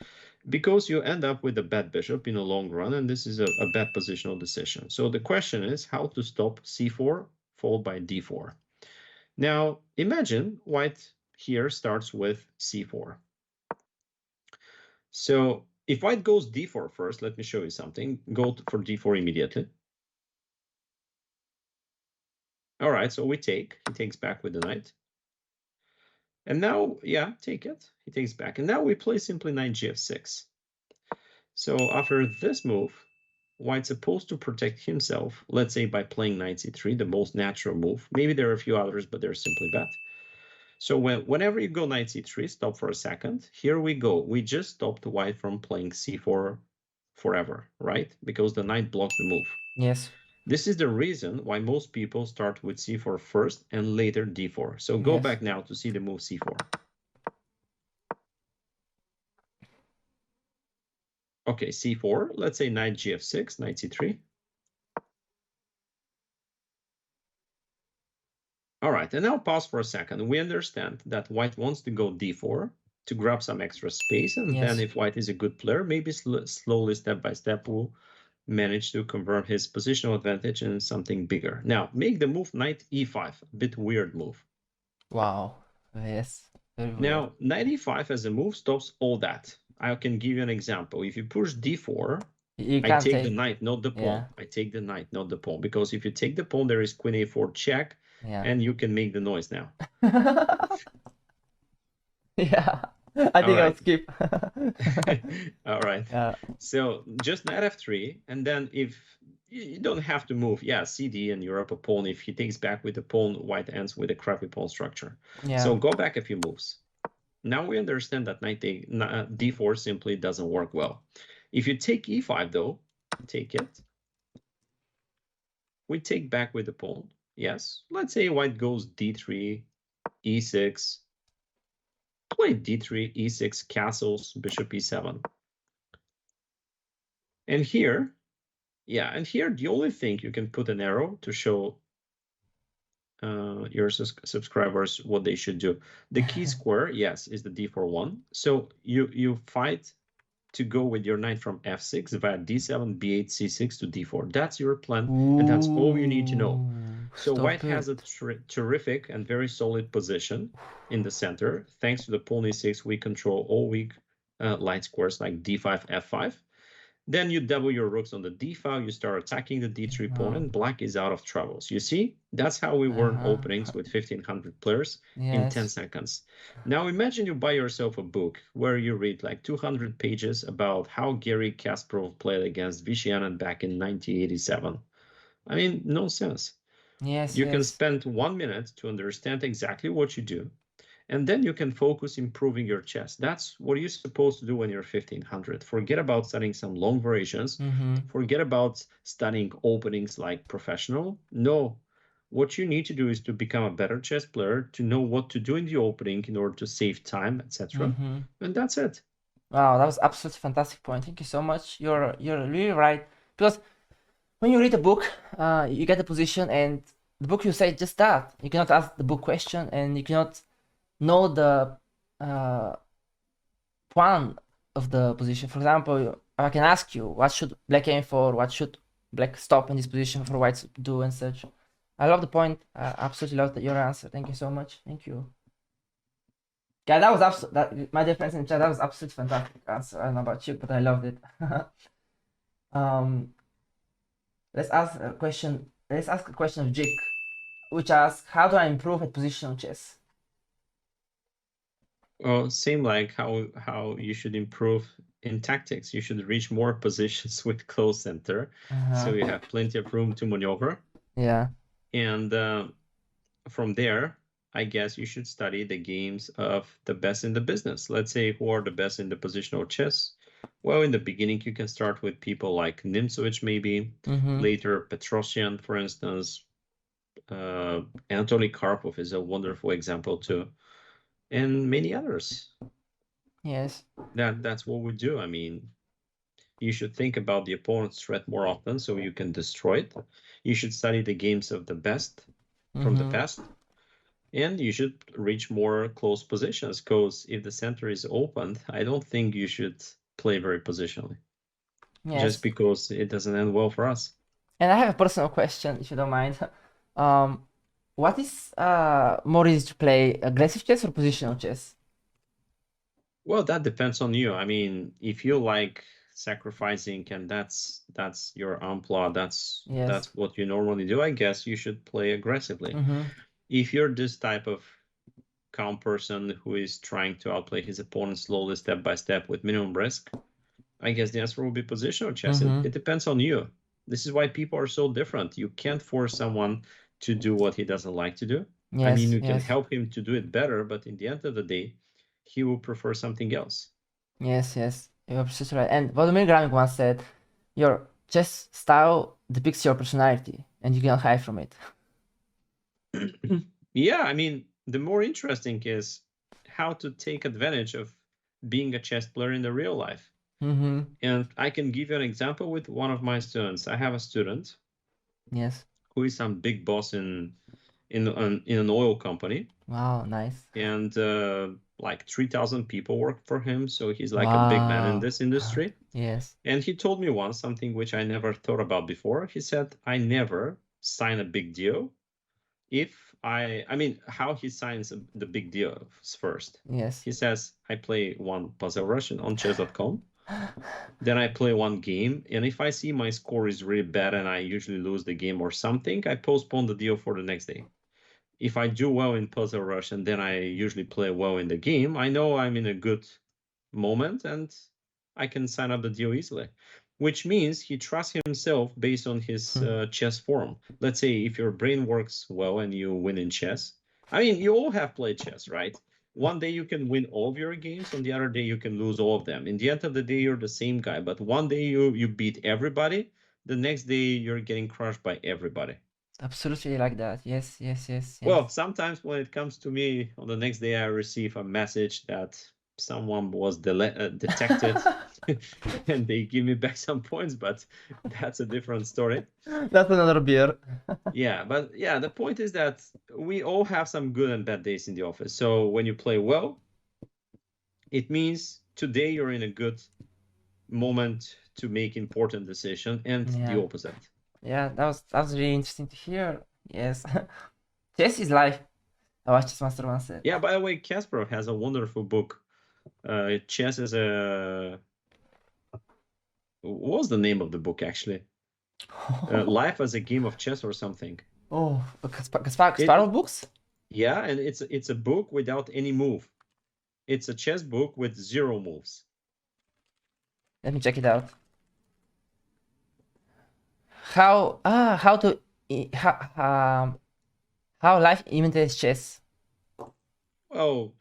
because you end up with a bad bishop in the long run, and this is a bad positional decision. So the question is how to stop C4 followed by D4. Now, imagine white here starts with c4. So if white goes d4 first, let me show you something. Go for d4 immediately. All right, so we take. He takes back with the knight. And now, yeah, take it. He takes back. And now we play simply knight gf6. So after this move, white's supposed to protect himself, let's say by playing knight c3, the most natural move. Maybe there are a few others, but they're simply bad. So whenever you go knight c3, stop for a second. Here we go. We just stopped white from playing c4 forever, right? Because the knight blocks the move. Yes. This is the reason why most people start with c4 first and later d4. So go back now to see the move c4. Okay, c4, let's say knight gf6, knight c3. All right, and now pause for a second. We understand that white wants to go d4 to grab some extra space, and then if white is a good player, maybe slowly, step by step, will manage to convert his positional advantage into something bigger. Now, make the move knight e5, a bit weird move. Wow. Yes. Very weird. Now, knight e5 as a move stops all that. I can give you an example. If you push d4, I take the knight, not the pawn. I take the knight, not the pawn. Because if you take the pawn, there is queen a4 check, and you can make the noise now. Yeah, I think I'll skip. All right. So just knight f3, and then if you don't have to move, yeah, cd and you're up a pawn. If he takes back with the pawn, white ends with a crappy pawn structure. So go back a few moves. Now we understand that knight d4 simply doesn't work well. If you take e5 though, take it. We take back with the pawn. Yes. Let's say white goes d3, e6, play d3, e6, castles, bishop e7. And here, yeah, and here the only thing you can put an arrow to show your subscribers what they should do. The key square, yes, is the d4 one. So you fight to go with your knight from f6 via d7, b8, c6 to d4. That's your plan, and that's all you need to know. So white has a terrific and very solid position in the center. Thanks to the pawn e6, we control all weak light squares like d5, f5. Then you double your rooks on the d file, you start attacking the d3 pawn, and black is out of troubles. You see, that's how we won openings with 1500 players in 10 seconds. Now imagine you buy yourself a book where you read like 200 pages about how Garry Kasparov played against Vishianen back in 1987. I mean, no sense. You can spend 1 minute to understand exactly what you do, and then you can focus improving your chess. That's what you're supposed to do when you're 1500. Forget about studying some long variations. Forget about studying openings like professional. No, what you need to do is to become a better chess player, to know what to do in the opening in order to save time, etc. And that's it. Wow, that was absolutely fantastic point. Thank you so much. You're really right, because when you read a book, you get a position, and the book you say just that. You cannot ask the book question, and you cannot know the plan of the position. For example, I can ask you, what should black aim for? What should black stop in this position for white to do and such? I love the point. I absolutely love your answer. Thank you so much. Thank you. Yeah, that was absolutely, my dear friends in chat, that was absolutely fantastic answer. I don't know about you, but I loved it. Let's ask a question. Let's ask a question of Jake, which asks, how do I improve at positional chess? Well, same like how you should improve in tactics. You should reach more positions with close center, so you have plenty of room to maneuver. Yeah. And from there, I guess you should study the games of the best in the business. Let's say, who are the best in the positional chess? Well, in the beginning, you can start with people like Nimzowitsch, maybe. Later, Petrosian, for instance. Anatoly Karpov is a wonderful example too. And many others. Yes. That's what we do. I mean, you should think about the opponent's threat more often so you can destroy it. You should study the games of the best from the past. And you should reach more close positions, because if the center is opened, I don't think you should play very positionally. Yes. Just because it doesn't end well for us. And I have a personal question, if you don't mind. what is more easy to play, aggressive chess or positional chess? Well, that depends on you. I mean, if you like sacrificing and that's your amplitude, Yes. that's what you normally do, I guess you should play aggressively. Mm-hmm. If you're this type of calm person who is trying to outplay his opponent slowly, step by step, with minimum risk, I guess the answer will be positional chess. Mm-hmm. It depends on you. This is why people are so different. You can't force someone to do what he doesn't like to do. I mean, Yes, you can yes. help him to do it better, but in the end of the day, he will prefer something else. Yes, yes. You're absolutely right. And Vladimir Gramik once said, your chess style depicts your personality, and you cannot hide from it. Yeah, I mean, the more interesting is how to take advantage of being a chess player in the real life. Mm-hmm. And I can give you an example with one of my students. I have a student Yes. who is some big boss in an oil company, Wow, nice. and like 3,000 people work for him. So he's like a big man in Wow. this industry. Yes. And he told me once something which I never thought about before. He said, I never sign a big deal if I mean, how he signs the big deals first. Yes. He says, I play one puzzle Russian on chess.com. Then I play one game, and if I see my score is really bad and I usually lose the game or something, I postpone the deal for the next day. If I do well in Puzzle Rush and then I usually play well in the game, I know I'm in a good moment and I can sign up the deal easily. Which means he trusts himself based on his chess form. Let's say if your brain works well and you win in chess. I mean, you all have played chess, right? One day you can win all of your games, on the other day you can lose all of them. In the end of the day, you're the same guy, but one day you beat everybody, the next day you're getting crushed by everybody. Absolutely like that. Yes, yes, yes, yes. Well, sometimes when it comes to me, on the next day I receive a message that someone was detected and they give me back some points, but that's a different story. That's another beer. Yeah, but yeah, the point is that we all have some good and bad days in the office. So when you play well, it means today you're in a good moment to make important decision, and the Yeah. opposite. Yeah, that was really interesting to hear. Yes. Chess is life. Our chess master once said. Yeah, by the way, Kasparov has a wonderful book. Chess is a what was the name of the book actually? Life as a game of chess or something. Oh, Kasparov books? Yeah, and it's a book without any move. It's a chess book with 0 moves. Let me check it out. How to how life imitates chess. Oh,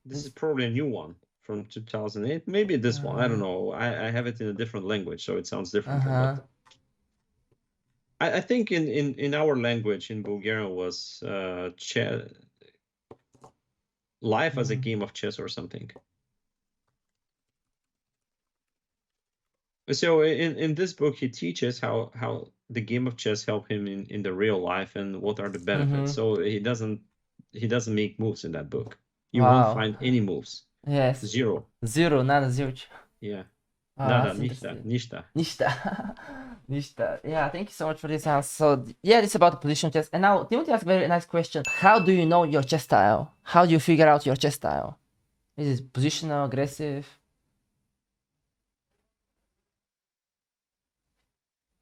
this is probably a new one from 2008. Maybe this one. I don't know. I have it in a different language, so it sounds different. But I think in our language in Bulgarian was life as a game of chess or something. So in this book, he teaches how the game of chess help him in the real life and what are the benefits. So he doesn't make moves in that book. You won't Wow. find any moves. Yes. 0. Zero, nada, zero. Yeah. Wow, Nada, that's nishta, interesting. nishta. Nishta. Nishta. Yeah, thank you so much for this answer. So, yeah, this is about the position chess. And now, Timothy asked a very nice question. How do you know your chess style? How do you figure out your chess style? Is it positional, aggressive?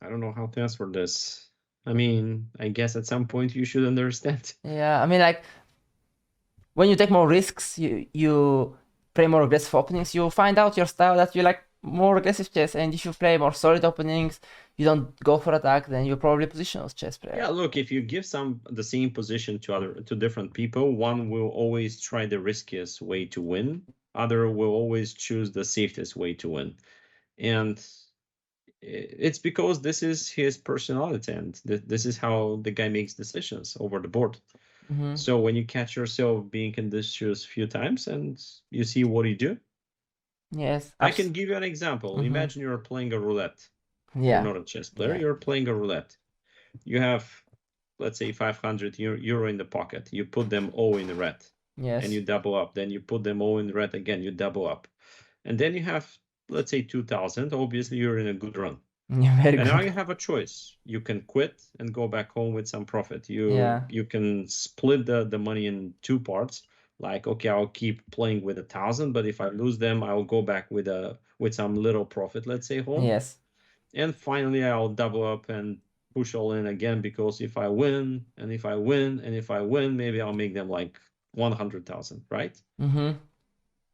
I don't know how to answer this. I mean, I guess at some point you should understand. Yeah, I mean, like, when you take more risks, you play more aggressive openings, you find out your style that you like more aggressive chess. And if you play more solid openings, you don't go for attack, then you're probably a positional chess player. Yeah, look, if you give the same position to different people, one will always try the riskiest way to win, other will always choose the safest way to win. And it's because this is his personality and this is how the guy makes decisions over the board. So when you catch yourself being in this shoes a few times and you see what you do. Yes. I can give you an example. Imagine you're playing a roulette. Yeah. You're not a chess player, you're playing a roulette. You have, let's say, 500 euro in the pocket. You put them all in the red. Yes. And you double up. Then you put them all in the red again, you double up. And then you have, let's say, 2,000. Obviously, you're in a good run. Yeah, very And now good. you have a choice. You can quit and go back home with some profit. You Yeah. you can split the money in two parts. Like, okay, I'll keep playing with 1,000, but if I lose them, I'll go back with some little profit, let's say, home. Yes. And finally, I'll double up and push all in again, because if I win, and if I win, and if I win, maybe I'll make them like 100,000, right? Mm-hmm.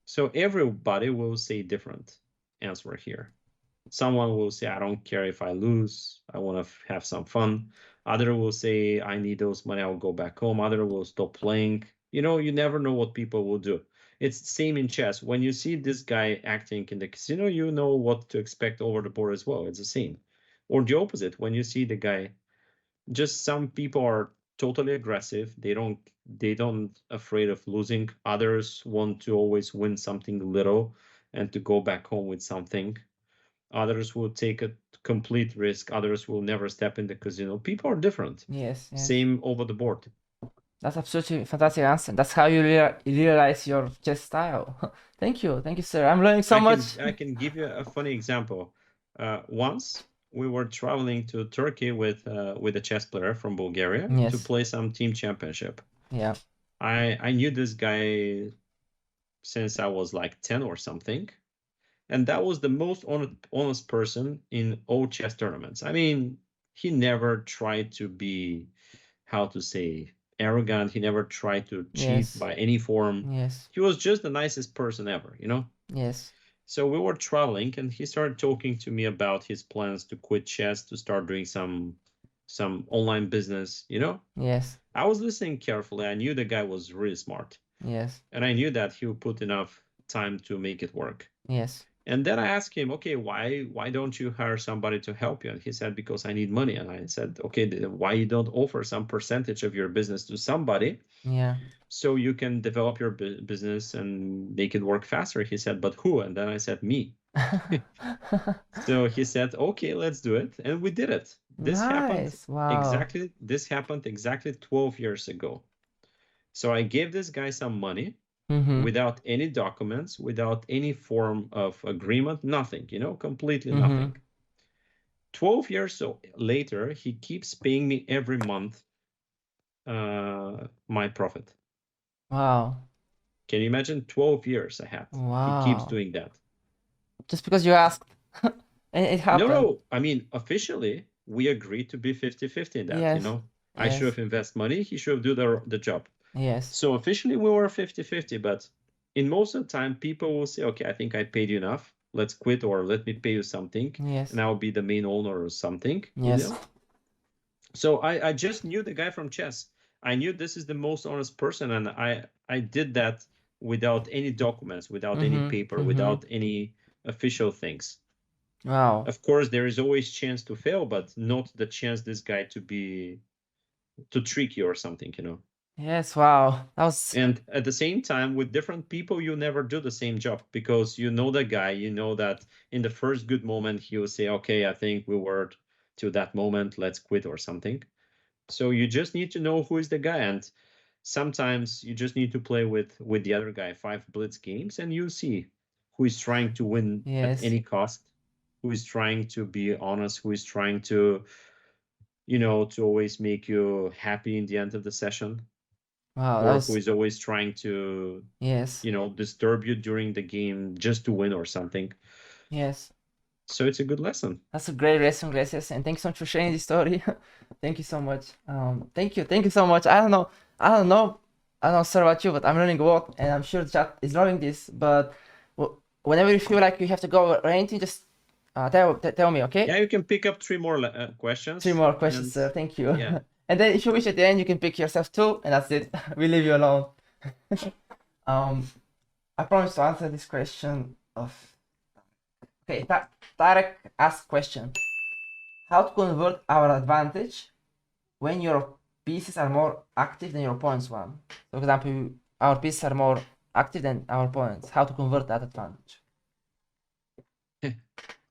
So everybody will say different answer here. Someone will say, I don't care if I lose, I want to have some fun. Other will say, I need those money, I'll go back home. Other will stop playing. You know, you never know what people will do. It's the same in chess. When you see this guy acting in the casino, you know what to expect over the board as well. It's the same. Or the opposite, when you see the guy, just some people are totally aggressive. They don't afraid of losing. Others want to always win something little and to go back home with something. Others will take a complete risk. Others will never step in the casino. People are different. Yes, yes. Same over the board. That's absolutely fantastic answer. That's how you realize your chess style. Thank you, sir. I'm learning so much. I can give you a funny example. Once we were traveling to Turkey with a chess player from Bulgaria to Yes. play some team championship. Yeah. I knew this guy since I was like 10 or something. And that was the most honest person in all chess tournaments. I mean, he never tried to be, how to say, arrogant. He never tried to cheat Yes. by any form. Yes. He was just the nicest person ever, you know? Yes. So we were traveling, and he started talking to me about his plans to quit chess, to start doing some online business, you know? Yes. I was listening carefully. I knew the guy was really smart, Yes. and I knew that he would put enough time to make it work. Yes. And then I asked him, okay, why don't you hire somebody to help you? And he said, because I need money. And I said, okay, why you don't offer some percentage of your business to somebody Yeah. so you can develop your business and make it work faster? He said, but who? And then I said, me. So he said, okay, let's do it. And we did it. This happened Nice. Wow. exactly 12 years ago. So I gave this guy some money Mm-hmm. without any documents, without any form of agreement, nothing, you know, completely Mm-hmm. nothing. 12 years later, he keeps paying me every month my profit. Wow. Can you imagine? 12 years I had. He keeps Wow. doing that. Just because you asked. And it happened. No, I mean, officially, we agreed to be 50-50 in that, you Yes. know? I should Yes. have invested money, he should have do the job. Yes. So officially we were 50-50, but in most of the time, people will say, okay, I think I paid you enough. Let's quit, or let me pay you something. Yes. And I'll be the main owner or something, Yes. you know? So I just knew the guy from chess. I knew this is the most honest person, and I did that without any documents, without any Mm-hmm. paper, Mm-hmm. without any official things. Wow. Of course, there is always chance to fail, but not the chance this guy to trick you or something, you know. Yes. Wow. That was. And at the same time, with different people, you never do the same job, because you know the guy, you know that in the first good moment, he will say, okay, I think we were to that moment, let's quit or something. So you just need to know who is the guy. And sometimes you just need to play with the other guy 5 blitz games, and you see who is trying to win at Yes. any cost, who is trying to be honest, who is trying to, you know, to always make you happy in the end of the session, Wow. That or was. who is always trying to, Yes. you know, disturb you during the game just to win or something. Yes. So it's a good lesson. That's a great lesson, Gracias, and thanks so much for sharing this story. Thank you so much. Thank you so much. I don't know, sir, about you, but I'm learning a lot, and I'm sure the chat is loving this. But whenever you feel like you have to go or anything, just tell me, okay? Yeah, you can pick up 3 more questions. 3 more questions, and, sir. Thank you. Yeah. And then if you wish at the end, you can pick yourself too, and that's it. We leave you alone. I promise to answer this question of. Okay, Tarek asked question. How to convert our advantage when your pieces are more active than your opponent's one? For example, our pieces are more active than our opponents. How to convert that advantage?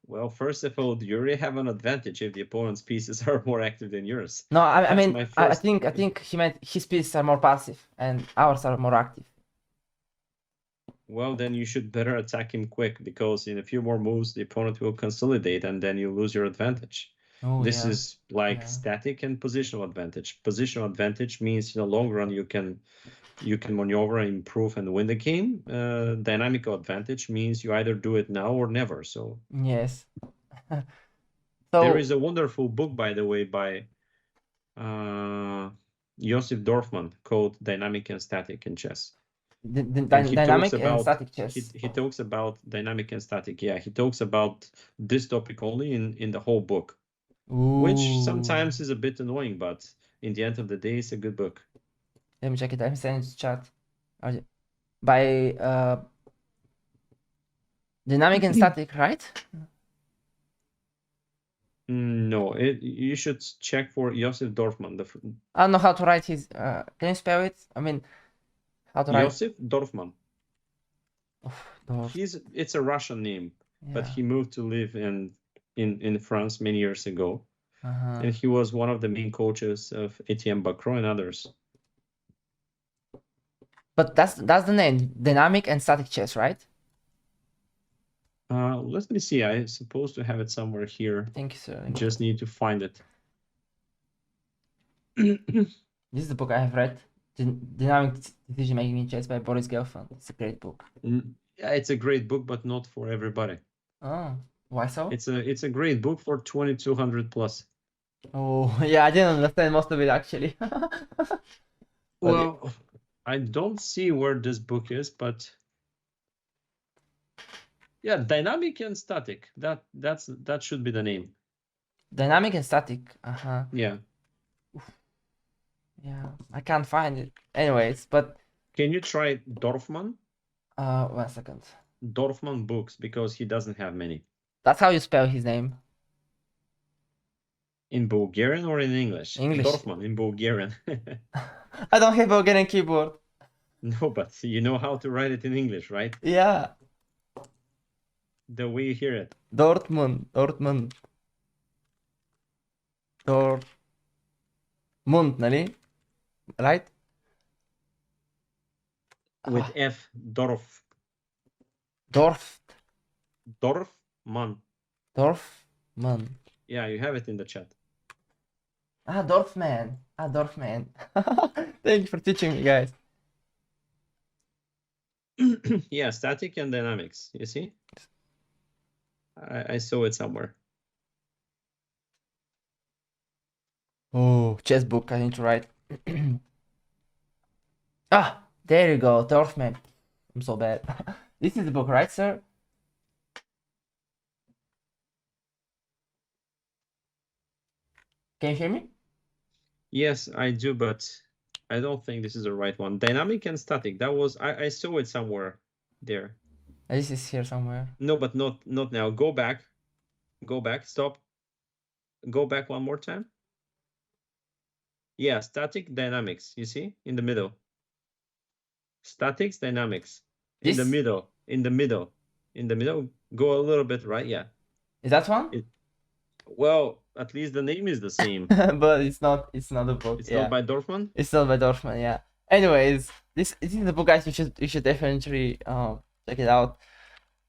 Well, first of all, you already have an advantage if the opponent's pieces are more active than yours. No, I That's mean, my I first- think he meant his pieces are more passive and ours are more active. well, then you should better attack him quick, because in a few more moves the opponent will consolidate and then you lose your advantage. Oh This yeah. is like Yeah. static and positional advantage. Positional advantage means in the long run you can maneuver, improve, and win the game. Dynamical advantage means you either do it now or never. So Yes. there So is a wonderful book, by the way, by Josef Dorfman called Dynamic and Static in Chess. And he talks dynamic and about static chess. he talks about dynamic and static. Yeah, he talks about this topic only in the whole book, which Ooh. sometimes is a bit annoying, but in the end of the day, it's a good book. Let me check it. I'm sending it to chat. By dynamic and static, right? No, you should check for Josef Dorfman. I don't know how to write his. Can you spell it? I mean, how to write? Josef Dorfman. Dorf. It's a Russian name, but Yeah. he moved to live in France many years ago, Uh-huh. and he was one of the main coaches of Etienne Bacro and others. But that's the name, dynamic and static chess, right? Let me see. I'm supposed to have it somewhere here. Thank you, sir. Just need to find it. This is the book I have read. Dynamic Decision Making in Chess by Boris Gelfand. It's a great book. Yeah, it's a great book, but not for everybody. Oh, why so? It's a great book for 2200 plus. Oh, yeah, I didn't understand most of it actually. Well, I don't see where this book is, but yeah, dynamic and static. That should be the name. Dynamic and static. Uh-huh. Yeah. Yeah, I can't find it. Anyways, but Can you try Dorfman? 1 second. Dorfman books, because he doesn't have many. That's how you spell his name. In Bulgarian or in English? English. Dorfman in Bulgarian. I don't have Bulgarian keyboard. No, but you know how to write it in English, right? Yeah. The way you hear it. Dortmund. Dortmund, нали? Right? With F, Dorf. Dorfman. Yeah, you have it in the chat. Dorfman. Dorfman. Thank you for teaching me, guys. Yeah, static and dynamics. You see? I saw it somewhere. Oh, chess book. I need to write. There you go. Dorfman. I'm so bad. This is the book, right, sir? Can you hear me? Yes, I do, but I don't think this is the right one. Dynamic and static. That was I saw it somewhere there. This is here somewhere. No, but not now. Go back. Go back. Stop. Go back one more time. Yeah, static dynamics. You see? In the middle. Statics dynamics. In the middle. In the middle. In the middle. Go a little bit right. Yeah. Is that one? Well, at least the name is the same. But it's not a book. It's not by Dorfman? It's not by Dorfman, yeah. Anyways, this is the book, guys. You should definitely check it out.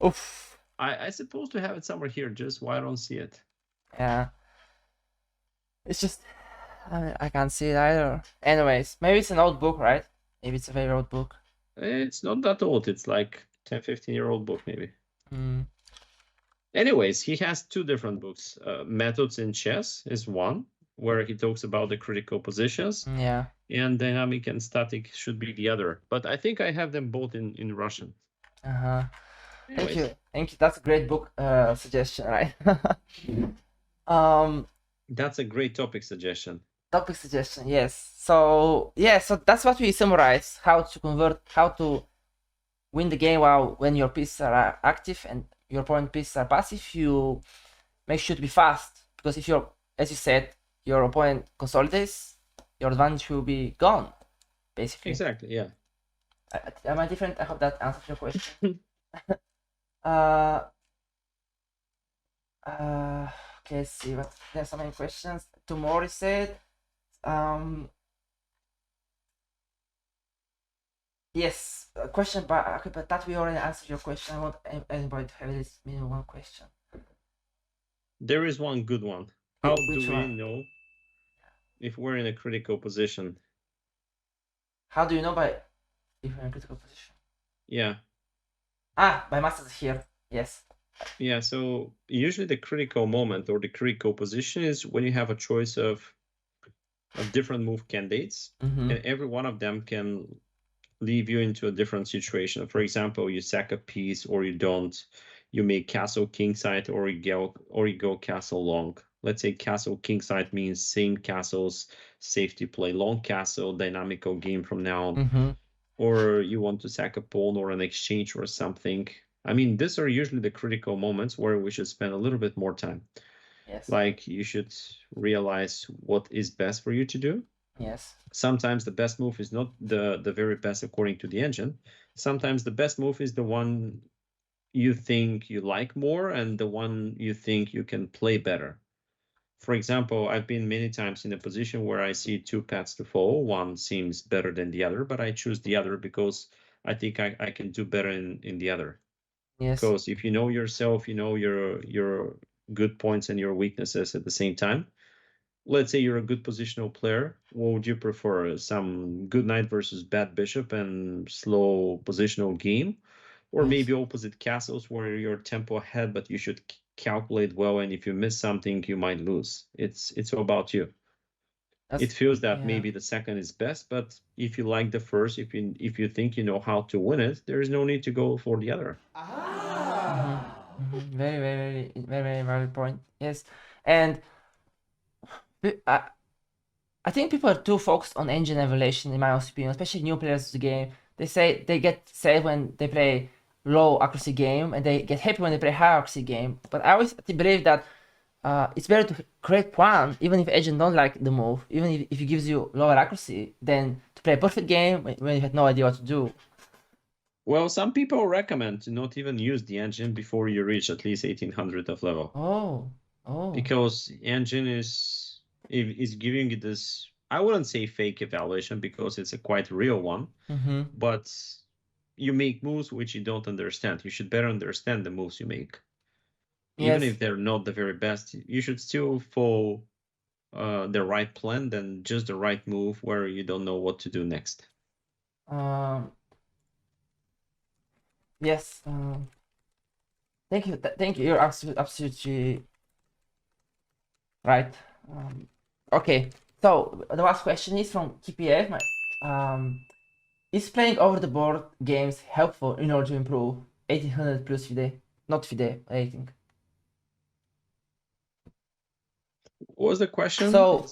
Oof. I supposed to have it somewhere here, just why I don't see it. Yeah. It's just I can't see it either. Anyways, maybe it's an old book, right? Maybe it's a very old book. It's not that old. It's like 10, 15-year-old book, maybe. Mm. Anyways, he has two different books. Methods in Chess is one, where he talks about the critical positions. Yeah. And Dynamic and Static should be the other. But I think I have them both in Russian. Uh-huh. Anyways. Thank you. That's a great book suggestion, right? That's a great topic suggestion. Topic suggestion, yes. So yeah, so that's what we summarize: how to win the game when your pieces are active and your opponent pieces are passive. You make sure to be fast, because if as you said, your opponent consolidates, your advantage will be gone, basically. Exactly. Yeah. Am I different? I hope that answers your question. Okay, let's see. There's so many questions. Tomorrow said, Yes, a question, but okay, but that we already answered your question. I want anybody to have at least minimum one question. There is one good one. How do Which we one? know if we're in a critical position? How do you know by if you're in a critical position? Yeah. My master's here. Yes. Yeah, so usually the critical moment or the critical position is when you have a choice of different move candidates, Mm-hmm. and every one of them can leave you into a different situation. For example, you sack a piece or you don't, you make castle kingside or you go castle long. Let's say castle kingside means same castles, safety play, long castle, dynamical game from now on. Mm-hmm. Or you want to sack a pawn or an exchange or something. I mean, these are usually the critical moments where we should spend a little bit more time. Yes. Like you should realize what is best for you to do. Yes. Sometimes the best move is not the very best according to the engine. Sometimes the best move is the one you think you like more and the one you think you can play better. For example, I've been many times in a position where I see two paths to follow. One seems better than the other, but I choose the other because I think I can do better in the other. Yes. Because if you know yourself, you know your good points and your weaknesses at the same time. Let's say you're a good positional player. What would you prefer? Some good knight versus bad bishop and slow positional game? Or Yes. maybe opposite castles where you're tempo ahead, but you should calculate well, and if you miss something, you might lose. It's all about you. It feels that Yeah. maybe the second is best, but if you like the first, if you think you know how to win it, there is no need to go for the other. Very, very, very, very valid point. Yes, and I think people are too focused on engine evaluation, in my opinion, especially new players to the game. They say they get sad when they play low accuracy game, and they get happy when they play high accuracy game. But I always believe that it's better to create one, even if agent don't like the move, even if it gives you lower accuracy, than to play a perfect game when you have no idea what to do. Well, some people recommend to not even use the engine before you reach at least 1800 of level. Oh. Because engine is giving you this, I wouldn't say fake evaluation because it's a quite real one, but you make moves which you don't understand. You should better understand the moves you make. Even Yes. if they're not the very best, you should still follow the right plan than just the right move where you don't know what to do next. Yes. Thank you. Thank you. You're absolutely right. Okay. So the last question is from KPF. Is playing over the board games helpful in order to improve 1800 plus FIDE? Not FIDE rating. What was the question? So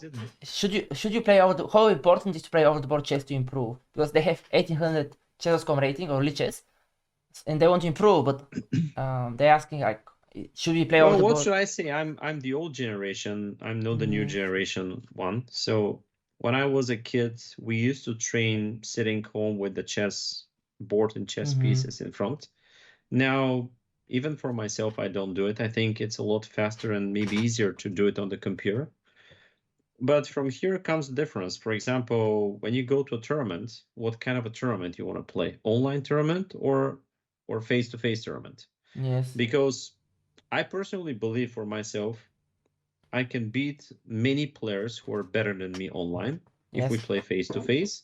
should you play over the, how important is to play over the board chess to improve? Because they have 1800 chess.com rating or lichess, and they want to improve, but they're asking like, should we play over Well, the what board? should I say? I'm the old generation. I'm not the new generation one. So when I was a kid, we used to train sitting home with the chess board and chess pieces in front. Now, even for myself, I don't do it. I think it's a lot faster and maybe easier to do it on the computer. But from here comes the difference. For example, when you go to a tournament, what kind of a tournament you want to play? Online tournament or face-to-face tournament? Yes. Because I personally believe for myself, I can beat many players who are better than me online if we Yes. play face-to-face.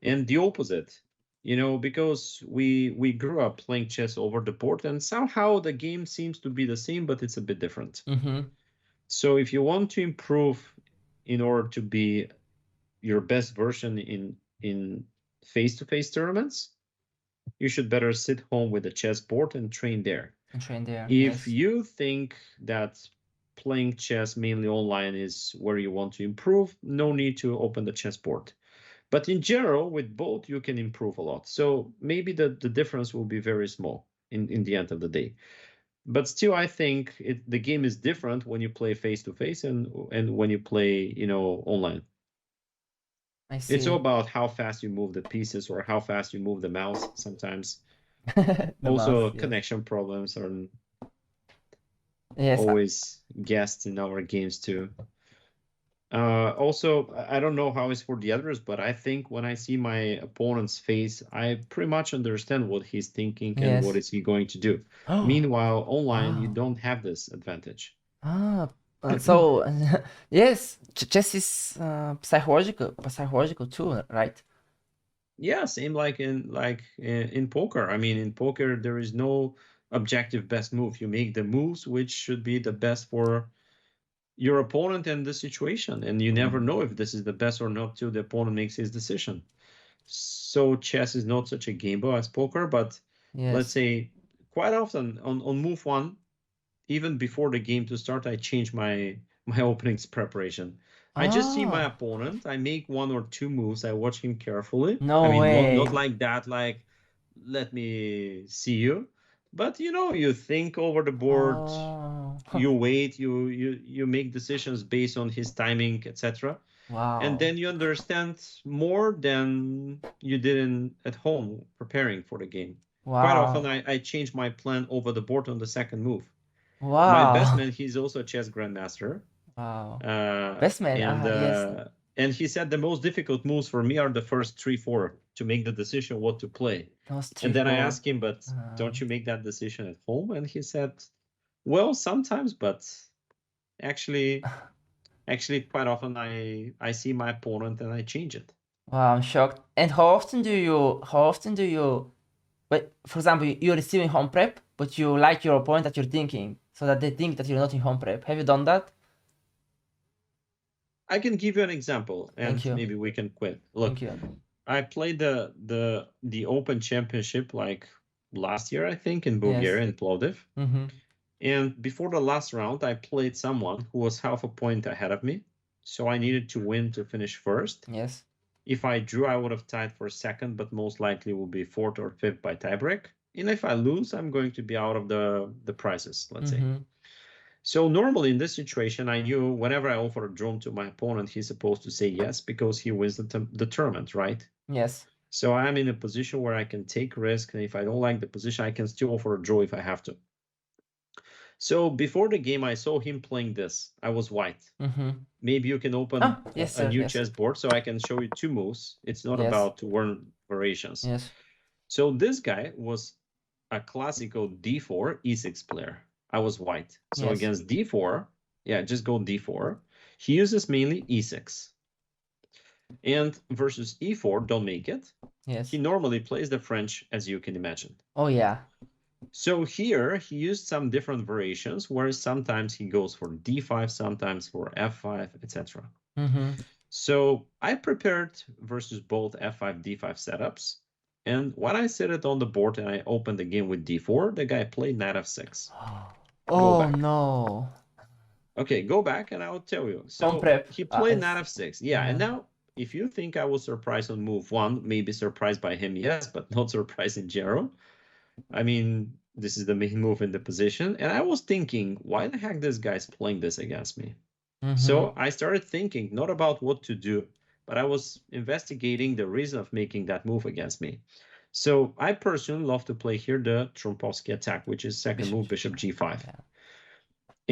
And the opposite, because we grew up playing chess over the board, and somehow the game seems to be the same, but it's a bit different. So if you want to improve in order to be your best version in face-to-face tournaments, you should better sit home with a chessboard and train there. And train there. If Yes. you think that playing chess mainly online is where you want to improve, no need to open the chessboard. But in general, with both, you can improve a lot. So maybe the difference will be very small in the end of the day. But still, I think the game is different when you play face to face and when you play, online. I It's all see. about how fast you move the pieces or how fast you move the mouse sometimes. The mouse. Also, Yes. connection problems are Yes. always guests in our games too. Also, I don't know how it's for the others, but I think when I see my opponent's face, I pretty much understand what he's thinking and what Yes. is he going to do. Oh, Meanwhile, online, you wow. don't have this advantage. Ah, so yes, chess is psychological too, right? Yeah, same like in poker. I mean, in poker, there is no objective best move. You make the moves which should be the best for your opponent and the situation, and you never know if this is the best or not till the opponent makes his decision. So chess is not such a game as poker, but let's Yes. say quite often on move one, even before the game to start, I change my openings preparation. I just see my Ah, opponent, I make one or two moves, I watch him carefully. I no mean, not way. like that, like let me see you, but you think over the board, Oh, you wait, you make decisions based on his timing, etc. And wow. then you understand more than you did at home preparing for the game. Quite often, Wow. I change my plan over the board on the second move. My best Wow. man, he's also a chess grandmaster, Wow. uh, Best man. and Yes. uh, and he said the most difficult moves for me are the first 3, 4 to make the decision what to play. No And then I straightforward. asked him, but don't you make that decision at home? And he said, well, sometimes, but actually, quite often I see my opponent and I change it. Wow, I'm shocked. And how often do you, but for example, you're receiving home prep, but you like your opponent that you're thinking, so that they think that you're not in home prep. Have you done that? I can give you an example, Thank and you. maybe we can quit. Look, Thank you. I played the Open Championship like last year, I think, in Yes. Bulgaria in Plovdiv. Mm-hmm. And before the last round, I played someone who was half a point ahead of me, so I needed to win to finish first. Yes. If I drew, I would have tied for second, but most likely will be fourth or fifth by tiebreak. And if I lose, I'm going to be out of the prizes, let's say. Mm-hmm. So normally in this situation, I knew whenever I offer a drone to my opponent, he's supposed to say yes because he wins the tournament, right? Yes. So I'm in a position where I can take risk, and if I don't like the position, I can still offer a draw if I have to. So before the game, I saw him playing this. I was white. Mm-hmm. Maybe you can open Ah, yes, a sir. new Yes. chessboard so I can show you two moves. It's not Yes. about to learn variations. Yes. So this guy was a classical d4 e6 player. I was white. So Yes. against d4, yeah, just go d4. He uses mainly e6. And versus e4, don't make it. Yes. He normally plays the French, as you can imagine. Oh yeah. So here he used some different variations, where sometimes he goes for d5, sometimes for f5, etc. Mm-hmm. So I prepared versus both f5, d5 setups. And when I set it on the board and I opened the game with d4, the guy played knight f6. Go Oh back. no. Okay, go back and I'll tell you. Home So prep. he played knight It's, f6. Yeah, and now if you think I was surprised on move one, maybe surprised by him, yes, but not surprised in general. I mean, this is the main move in the position. And I was thinking, why the heck this guy's playing this against me? Mm-hmm. So I started thinking not about what to do, but I was investigating the reason of making that move against me. So I personally love to play here the Trompowsky attack, which is second move, bishop g5. Yeah.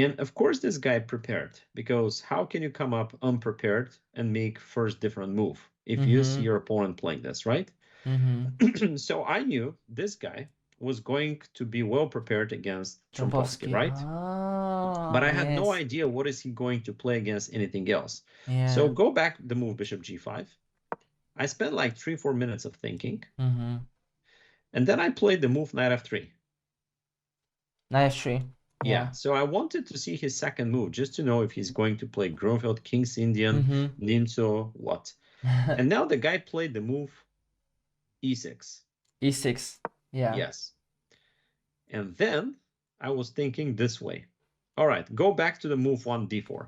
And of course, this guy prepared, because how can you come up unprepared and make first different move if you see your opponent playing this, right? Mm-hmm. So I knew this guy was going to be well prepared against Trompowsky, Trompowsky. right? But Ah, I had no yes. idea what is he going to play against anything else. So Yeah. go back the move bishop g5. I spent like 3-4 minutes of thinking, Mm-hmm. and then I played the move knight f3. Knight f3. Yeah, Yeah. so I wanted to see his second move just to know if he's going to play Grunfeld, King's Indian, Mm-hmm. Nimzo, what. And now the guy played the move e6. E6. Yeah. Yes. And then I was thinking this way. All right, go back to the move 1 d4.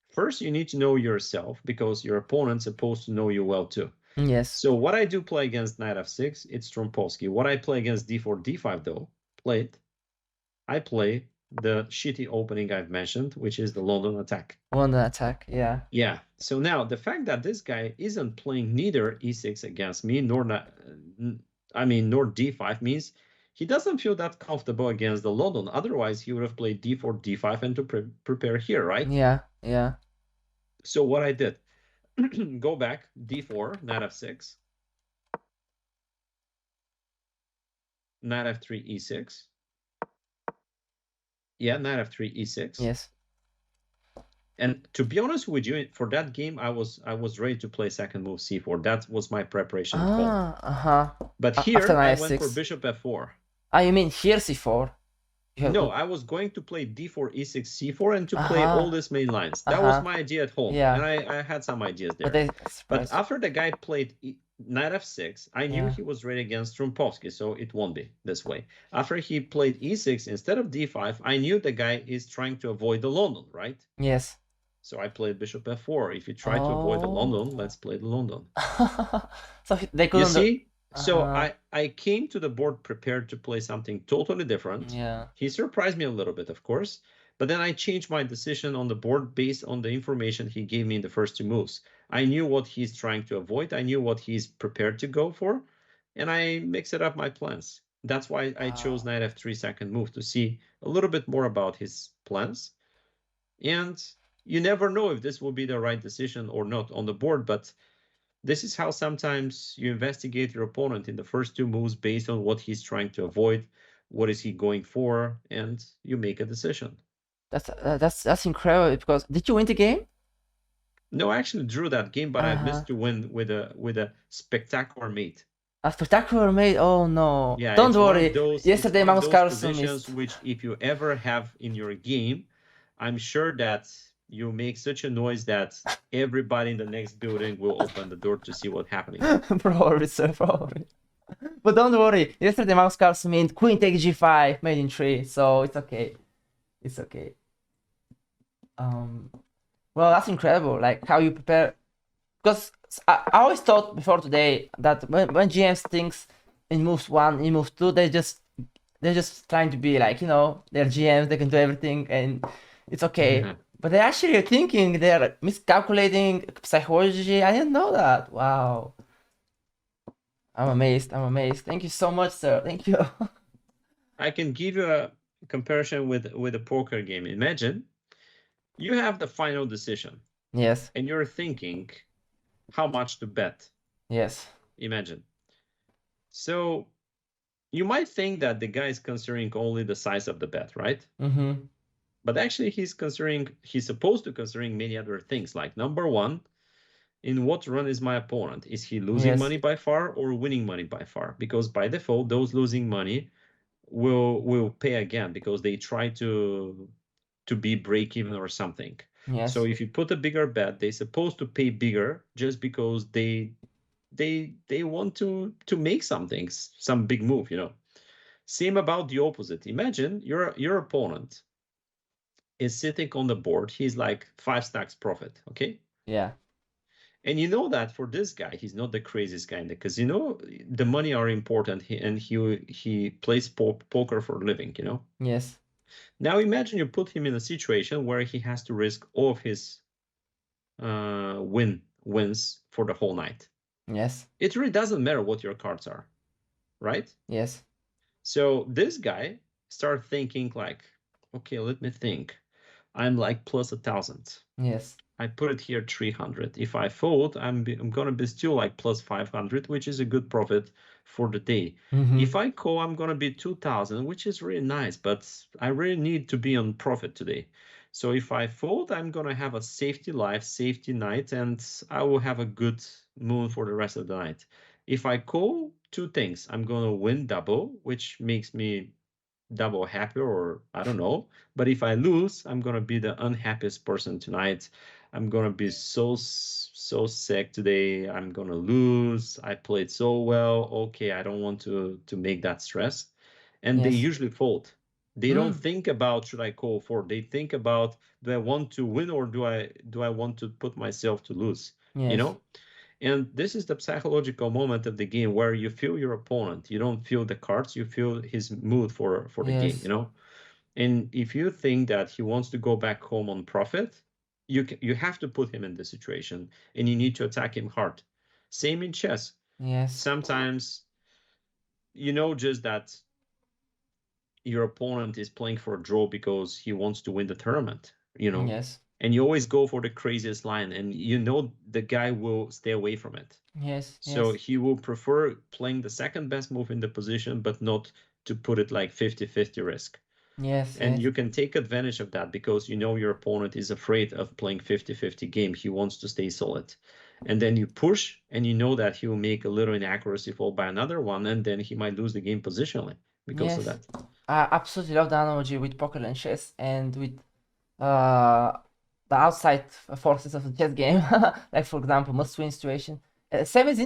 First, you need to know yourself, because your opponent's supposed to know you well too. Yes. So what I do play against knight f6, it's Trompowsky. What I play against d4, d5 though, I play the shitty opening I've mentioned, which is the London attack. London attack, yeah. Yeah, so now the fact that this guy isn't playing neither e6 against me, nor d5 means he doesn't feel that comfortable against the London. Otherwise, he would have played d4, d5, and to prepare here, right? Yeah, yeah. So what I did, go back, d4, knight f6, knight f3, e6. Yeah, knight f3, e6. Yes. And to be honest with you, for that game, I was ready to play second move c4. That was my preparation at home. But here, I went for bishop f4. Ah, you mean here c4? No, I was going to play d4, e6, c4, and to play all these main lines. That was my idea at home. Yeah. And I had some ideas there. But after the guy played knight f6, I knew he was ready against Strumpowski, so it won't be this way. After he played e6 instead of d5, I knew the guy is trying to avoid the London, right? Yes. So I played bishop f4. If you try to avoid the London, let's play the London. So they couldn't. You see? So I came to the board prepared to play something totally different. Yeah. He surprised me a little bit, of course, but then I changed my decision on the board based on the information he gave me in the first two moves. I knew what he's trying to avoid. I knew what he's prepared to go for, and I mixed up my plans. That's why I chose knight f3 second move, to see a little bit more about his plans. And you never know if this will be the right decision or not on the board, but this is how sometimes you investigate your opponent in the first two moves based on what he's trying to avoid, what is he going for, and you make a decision. That's incredible, because did you win the game? No, I actually drew that game, but I missed to win with a spectacular mate. A spectacular mate? Oh no! Yeah, don't worry. Yesterday, Magnus Carlsen missed. Which, if you ever have in your game, I'm sure that you make such a noise that everybody in the next building will open the door to see what's happening. Probably, sir, probably. But don't worry, yesterday Magnus Carlsen meant queen takes g5, made in 3, so it's okay. It's okay. Well, that's incredible, like how you prepare. Because I always thought before today that when GMs thinks in moves 1, in moves 2, they're just trying to be like, you know, they're GMs, they can do everything, and it's okay. But they're actually thinking, they're miscalculating psychology. I didn't know that. Wow. I'm amazed. I'm amazed. Thank you so much, sir. Thank you. I can give you a comparison with a poker game. Imagine you have the final decision. Yes. And you're thinking how much to bet. Yes. Imagine. So you might think that the guy is considering only the size of the bet, right? Mm-hmm. But actually he's supposed to considering many other things, like number one, in what run is my opponent? Is he losing money by far or winning money by far? Because by default, those losing money will pay again, because they try to be break even or something. Yes. So if you put a bigger bet, they're supposed to pay bigger just because they want to make something, some big move, you know. Same about the opposite. Imagine your opponent is sitting on the board. He's like 5 stacks profit, okay? Yeah. And you know that for this guy, he's not the craziest guy in the casino. The money are important, and he plays poker for a living, you know? Yes. Now imagine you put him in a situation where he has to risk all of his wins for the whole night. Yes. It really doesn't matter what your cards are, right? Yes. So this guy started thinking like, okay, let me think. I'm like plus 1,000. Yes. I put it here 300. If I fold, I'm gonna be still like plus 500, which is a good profit for the day. If I call, I'm gonna be 2,000, which is really nice, but I really need to be on profit today. So if I fold, I'm gonna have a safety life, safety night, and I will have a good mood for the rest of the night. If I call, two things. I'm gonna win double, which makes me double happy, or I don't know. But if I lose, I'm gonna be the unhappiest person tonight. I'm gonna be so sick today. I'm gonna lose. I played so well. Okay, I don't want to make that stress. And they usually fold. They don't think about should I call for. They think about, do I want to win, or do I want to put myself to lose? You know? And this is the psychological moment of the game where you feel your opponent. You don't feel the cards, you feel his mood for the game, you know? And if you think that he wants to go back home on profit, you have to put him in this situation, and you need to attack him hard. Same in chess. Yes. Sometimes, you know, just that your opponent is playing for a draw because he wants to win the tournament, Yes. and you always go for the craziest line, and the guy will stay away from it. Yes. So Yes. he will prefer playing the second best move in the position, but not to put it like 50-50 risk. Yes. And Yes. you can take advantage of that because your opponent is afraid of playing 50-50 game. He wants to stay solid. And then you push, and you know that he will make a little inaccuracy followed by another one, and then he might lose the game positionally because of Yes. that. I absolutely love the analogy with poker and chess and with uh the outside forces of the chess game. Like for example, must-win situation. Same as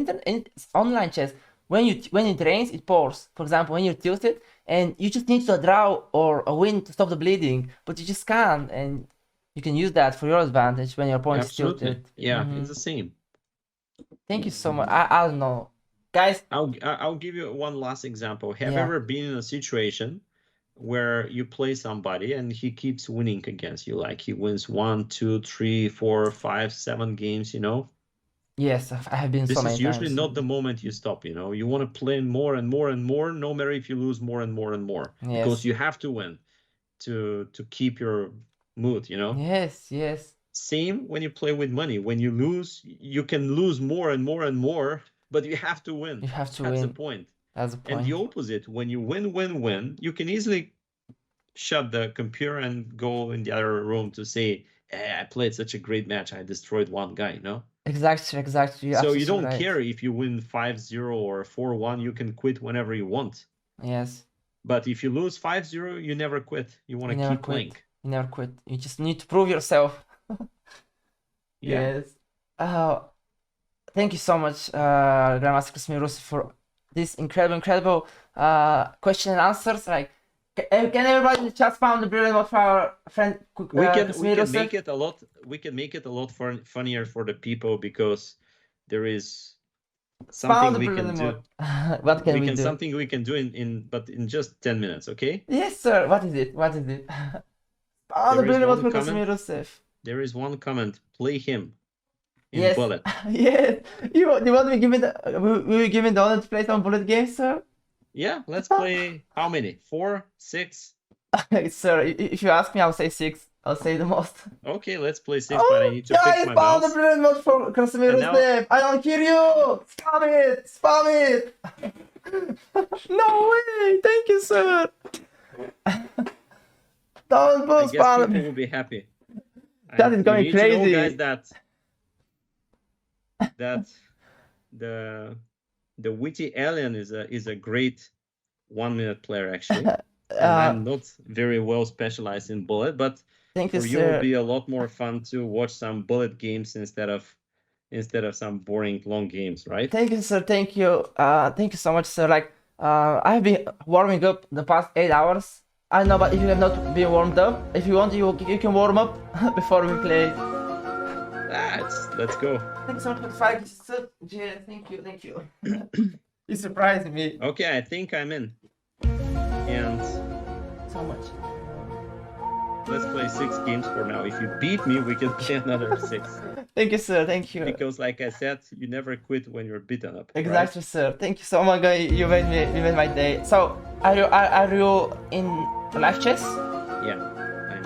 online chess. When it rains, it pours. For example, when you're tilted and you just need to draw or a win to stop the bleeding, but you just can't, and you can use that for your advantage when your opponent is Absolutely. tilted. Yeah, it's the same. Thank you so much. I don't know, guys. I'll give you one last example. Have you Yeah. ever been in a situation where you play somebody and he keeps winning against you? Like he wins 1, 2, 3, 4, 5, 7 games, Yes, I have been so This many is usually times. not the moment you stop, You want to play more and more and more, no matter if you lose more and more and more. Because Yes. you have to win to keep your mood, Yes. Yes. Same when you play with money. When you lose, you can lose more and more and more, but you have to win. You have to That's the win. point. That's the And point. the opposite, when you win, you can easily shut the computer and go in the other room to say, I played such a great match. I destroyed one guy, Exactly. You're So you absolutely don't right. care if you win 5-0 or 4-1. You can quit whenever you want. Yes. But if you lose 5-0, you never quit. You want to keep playing. You never quit. You just need to prove yourself. Yeah. Yes. Thank you so much, Grandmaster Krasimir Rusev, for this incredible question and answers. Like, can everybody in the chat found the brilliant of our friend We can Krasimir Rusev? make it a lot. We can make it a lot funnier for the people because there is something we can do. What can we do? Something we can do in just 10 minutes, okay? Yes, sir. What is it? What is it? There The is brilliant one for comment. Krasimir Rusev. There is one comment. Play him in Yes. bullet. Yes. You want me give me will you give me the honor to play some bullet games, sir? Yeah, let's play. How many? 4, 6? Sir, if you ask me, I'll say 6. I'll say the most. Okay, let's play 6, but I need to fix my Found the mouse. brilliant mod for Krasimir And now- Rusev. I don't hear you. Spam it. No way. Thank you, sir. Don't I guess spam people it. will be happy. That is going you need to know, crazy. guys, that the Witty alien is a great 1-minute player actually. And I'm not very well specialized in bullet, but Thank you, for you it will sir. be a lot more fun to watch some bullet games instead of some boring long games, right? Thank you, sir. Thank you. Thank you so much, sir. Like, I've been warming up the past 8 hours. I know, but if you have not been warmed up, if you want, you can warm up before we play. Let's go. Thank you so much for the 5 gifts, sir. Yeah, thank you. You surprised me. Okay, I think I'm in. And So much. let's play 6 games for now. If you beat me, we can play another 6. Thank you, sir. Thank you. Because, like I said, you never quit when you're beaten up. Exactly, right? sir. Thank you so much. You made my day. So, are you in live chess? Yeah. I'm...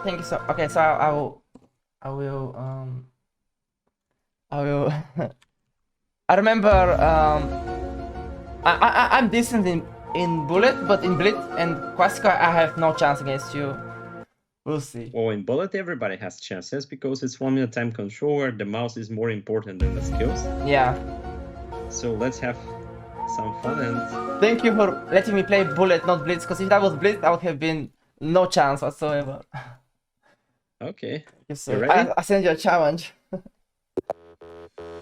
Thank you so. Okay, so I will. I remember. I'm decent in bullet, but in blitz and classical, I have no chance against you. We'll see. Well, in bullet, everybody has chances because it's 1-minute time controller. The mouse is more important than the skills. Yeah. So let's have some fun and... Thank you for letting me play bullet, not blitz, because if that was blitz, I would have been no chance whatsoever. Okay. Yes, sir. Ready? I send you a challenge.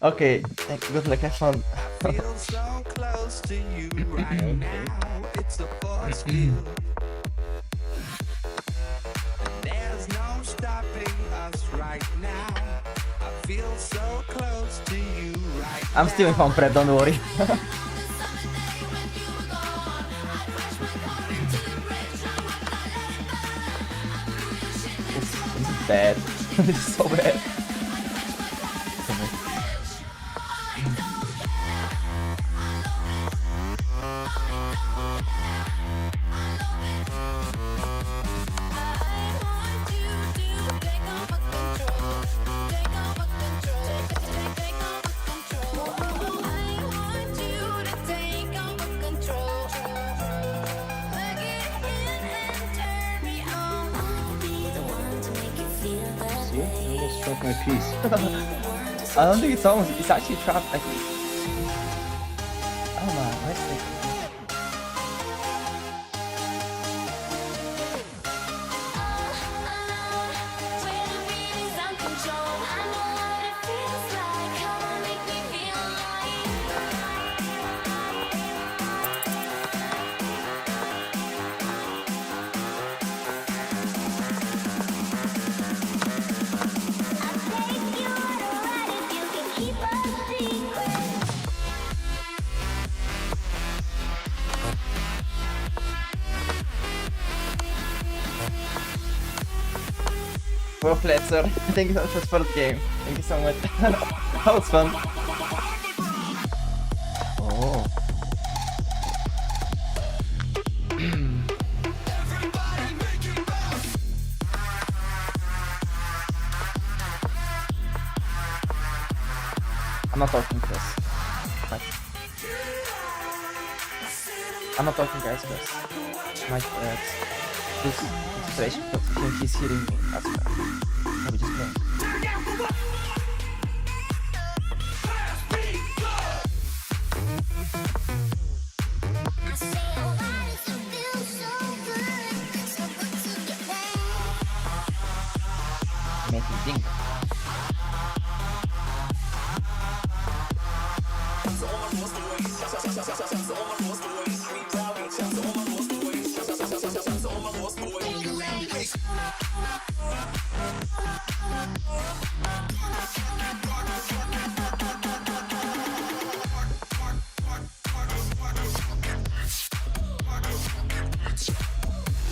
Okay. Thank you. Good luck. Have fun. Feel so close to you right now. It's a force field. There's no stopping us right now. I feel so close to you right I'm still in home prep, don't worry. This is bad. This is so bad. Stop my piece. I don't think it's almost. It's actually trapped. Like, oh man, wait a second. Well played, sir. Thank you so much for the first game. Thank you so much. That was fun. Oh. I'm not talking, Chris. I'm not talking, guys, Chris. This situation, he's hitting me. That's bad. Let me just play. Make him think.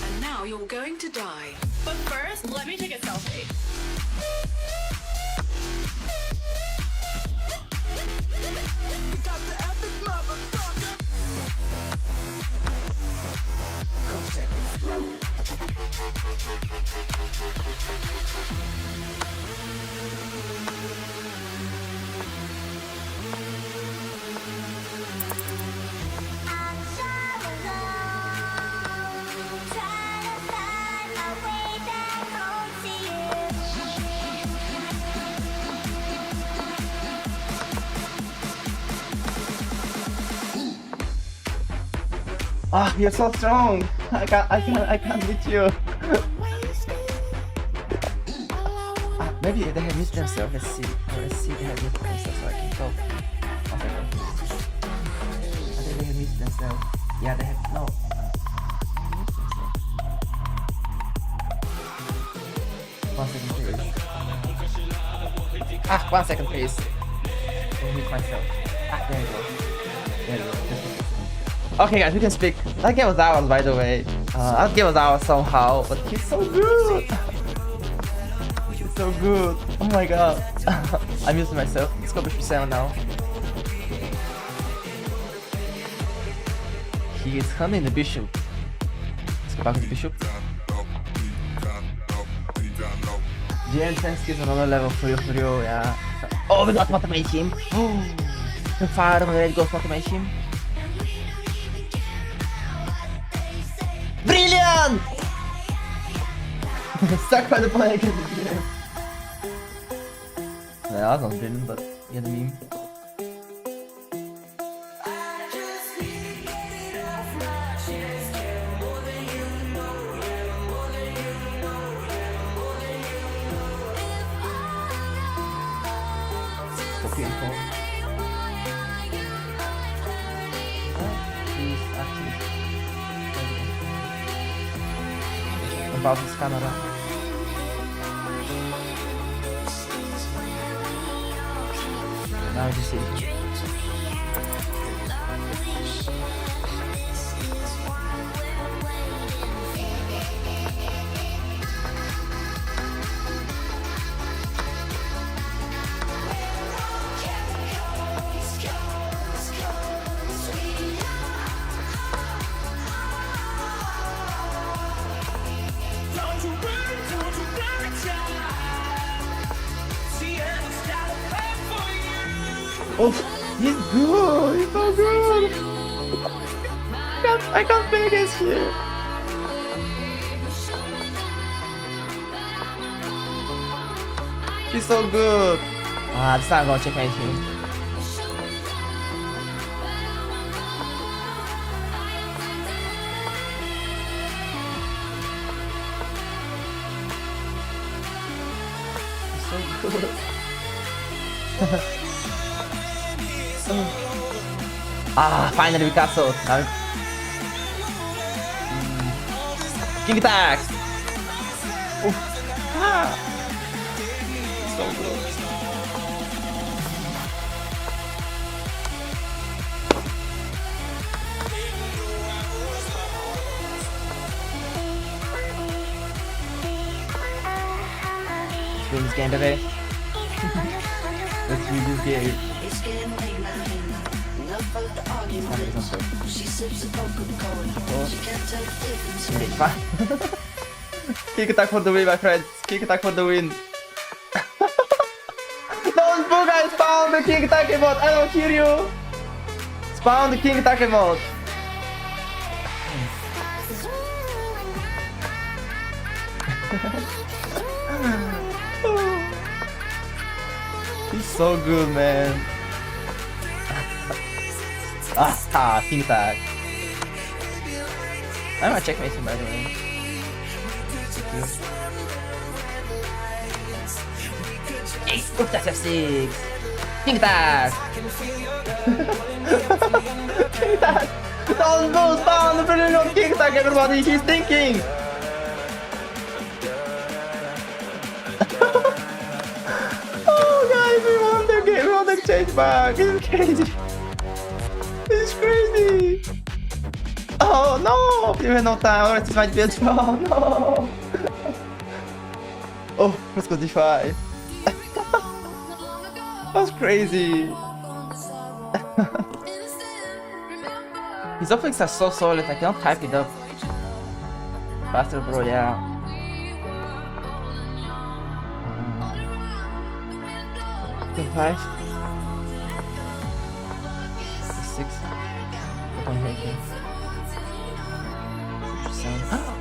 And now you're going to die. But first, let me take a selfie. Ah, you're so strong. I can't beat you. Maybe they have missed themselves. Let's see. Let's see if they have missed themselves so I can go. One second. I think they have missed themselves. Yeah, they have. No. One second, please. Ah, 1 second, please. I mute myself. Ah, there you go. There you go. Okay, guys, we can speak. That game was ours, by the way. That game was ours somehow, but he's so good. He's so good. Oh my god. I'm using myself. Let's go bishop 7 now. He is hunting the bishop. Let's go back to the bishop. GM Sense gives another level for you, yeah. Oh, we got automation. Oh, the fire already got automation. Brilliant! Stuck by the plank in the game. Yeah, that was not brilliant, but you get the meme. So painful. He's actually about his camera. Now you see. Oh, he's good! He's so good! I can't play against you! He's so good. Ah, this time I'm gonna checkmate him. He's so good. Ah, finally we castle. Now... King attacks. Oof. Ah. So good. Let's win this game, baby. Let's win this game. It's getting late now. Enough for the argument. She sips a Coca-Cola. She can't tell the difference. Okay, fine. Kick attack for the win, my friends. Kick attack for the win. Don't boo, guys. Spawn the king attack emote. I don't hear you. Spawn the king attack emote. He's so good, man. King attack. I'm gonna checkmate him, by the way. Ace, oops, that's F6. King attack. King attack. Don't boost down the brilliant king attack, everybody. He's thinking. Oh, guys, we won the game. We won the exchange back. This is crazy. This is crazy. Oh no! We have no time. Alright, this might be a draw. No. Oh, let's go D5. That's crazy. His openings are so solid, I cannot type it up. Faster, bro, yeah. D5. D6. Open making. 7.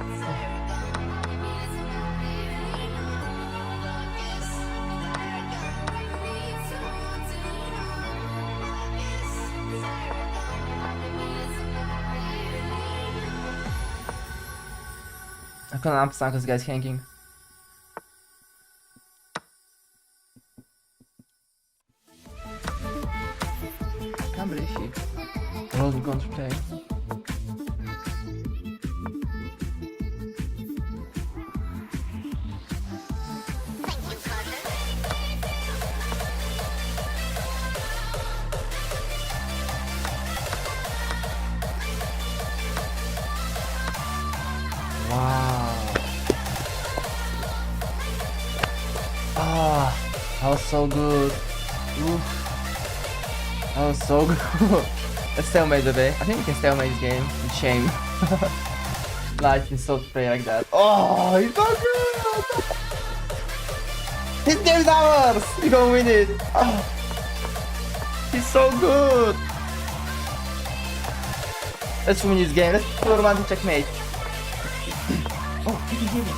I can't understand this guy's hanging. I can't believe he wasn't going to play. Wow. Ah, that was so good. Oof. That was so good. Let's stalemate a bit. I think we can stalemate this game. It's a shame. Like, it's so to play like that. Oh, he's so good! His game's ours! We're gonna win it! Oh. He's so good! Let's win this game. Let's do a romantic checkmate. Oh, did he hear me?